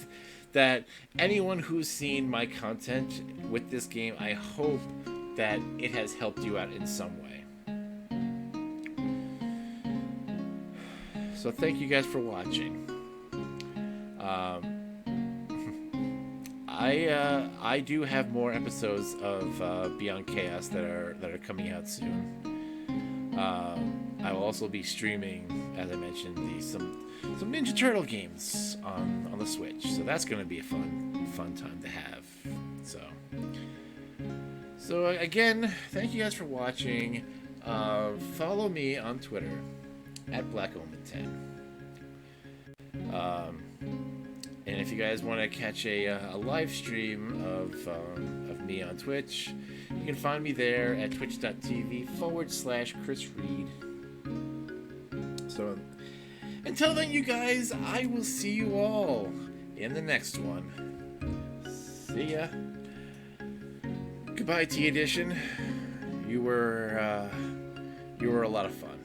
that anyone who's seen my content with this game, I hope that it has helped you out in some way. So thank you guys for watching. I do have more episodes of Beyond Chaos that are coming out soon. I will also be streaming, as I mentioned, some Ninja Turtle games on the Switch. So that's going to be a fun time to have. So again, thank you guys for watching. Follow me on Twitter at BlackOmen10. And if you guys want to catch a live stream of me on Twitch, you can find me there at twitch.tv/Chris Reed. So until then, you guys, I will see you all in the next one. See ya. Goodbye, T Edition. You were a lot of fun.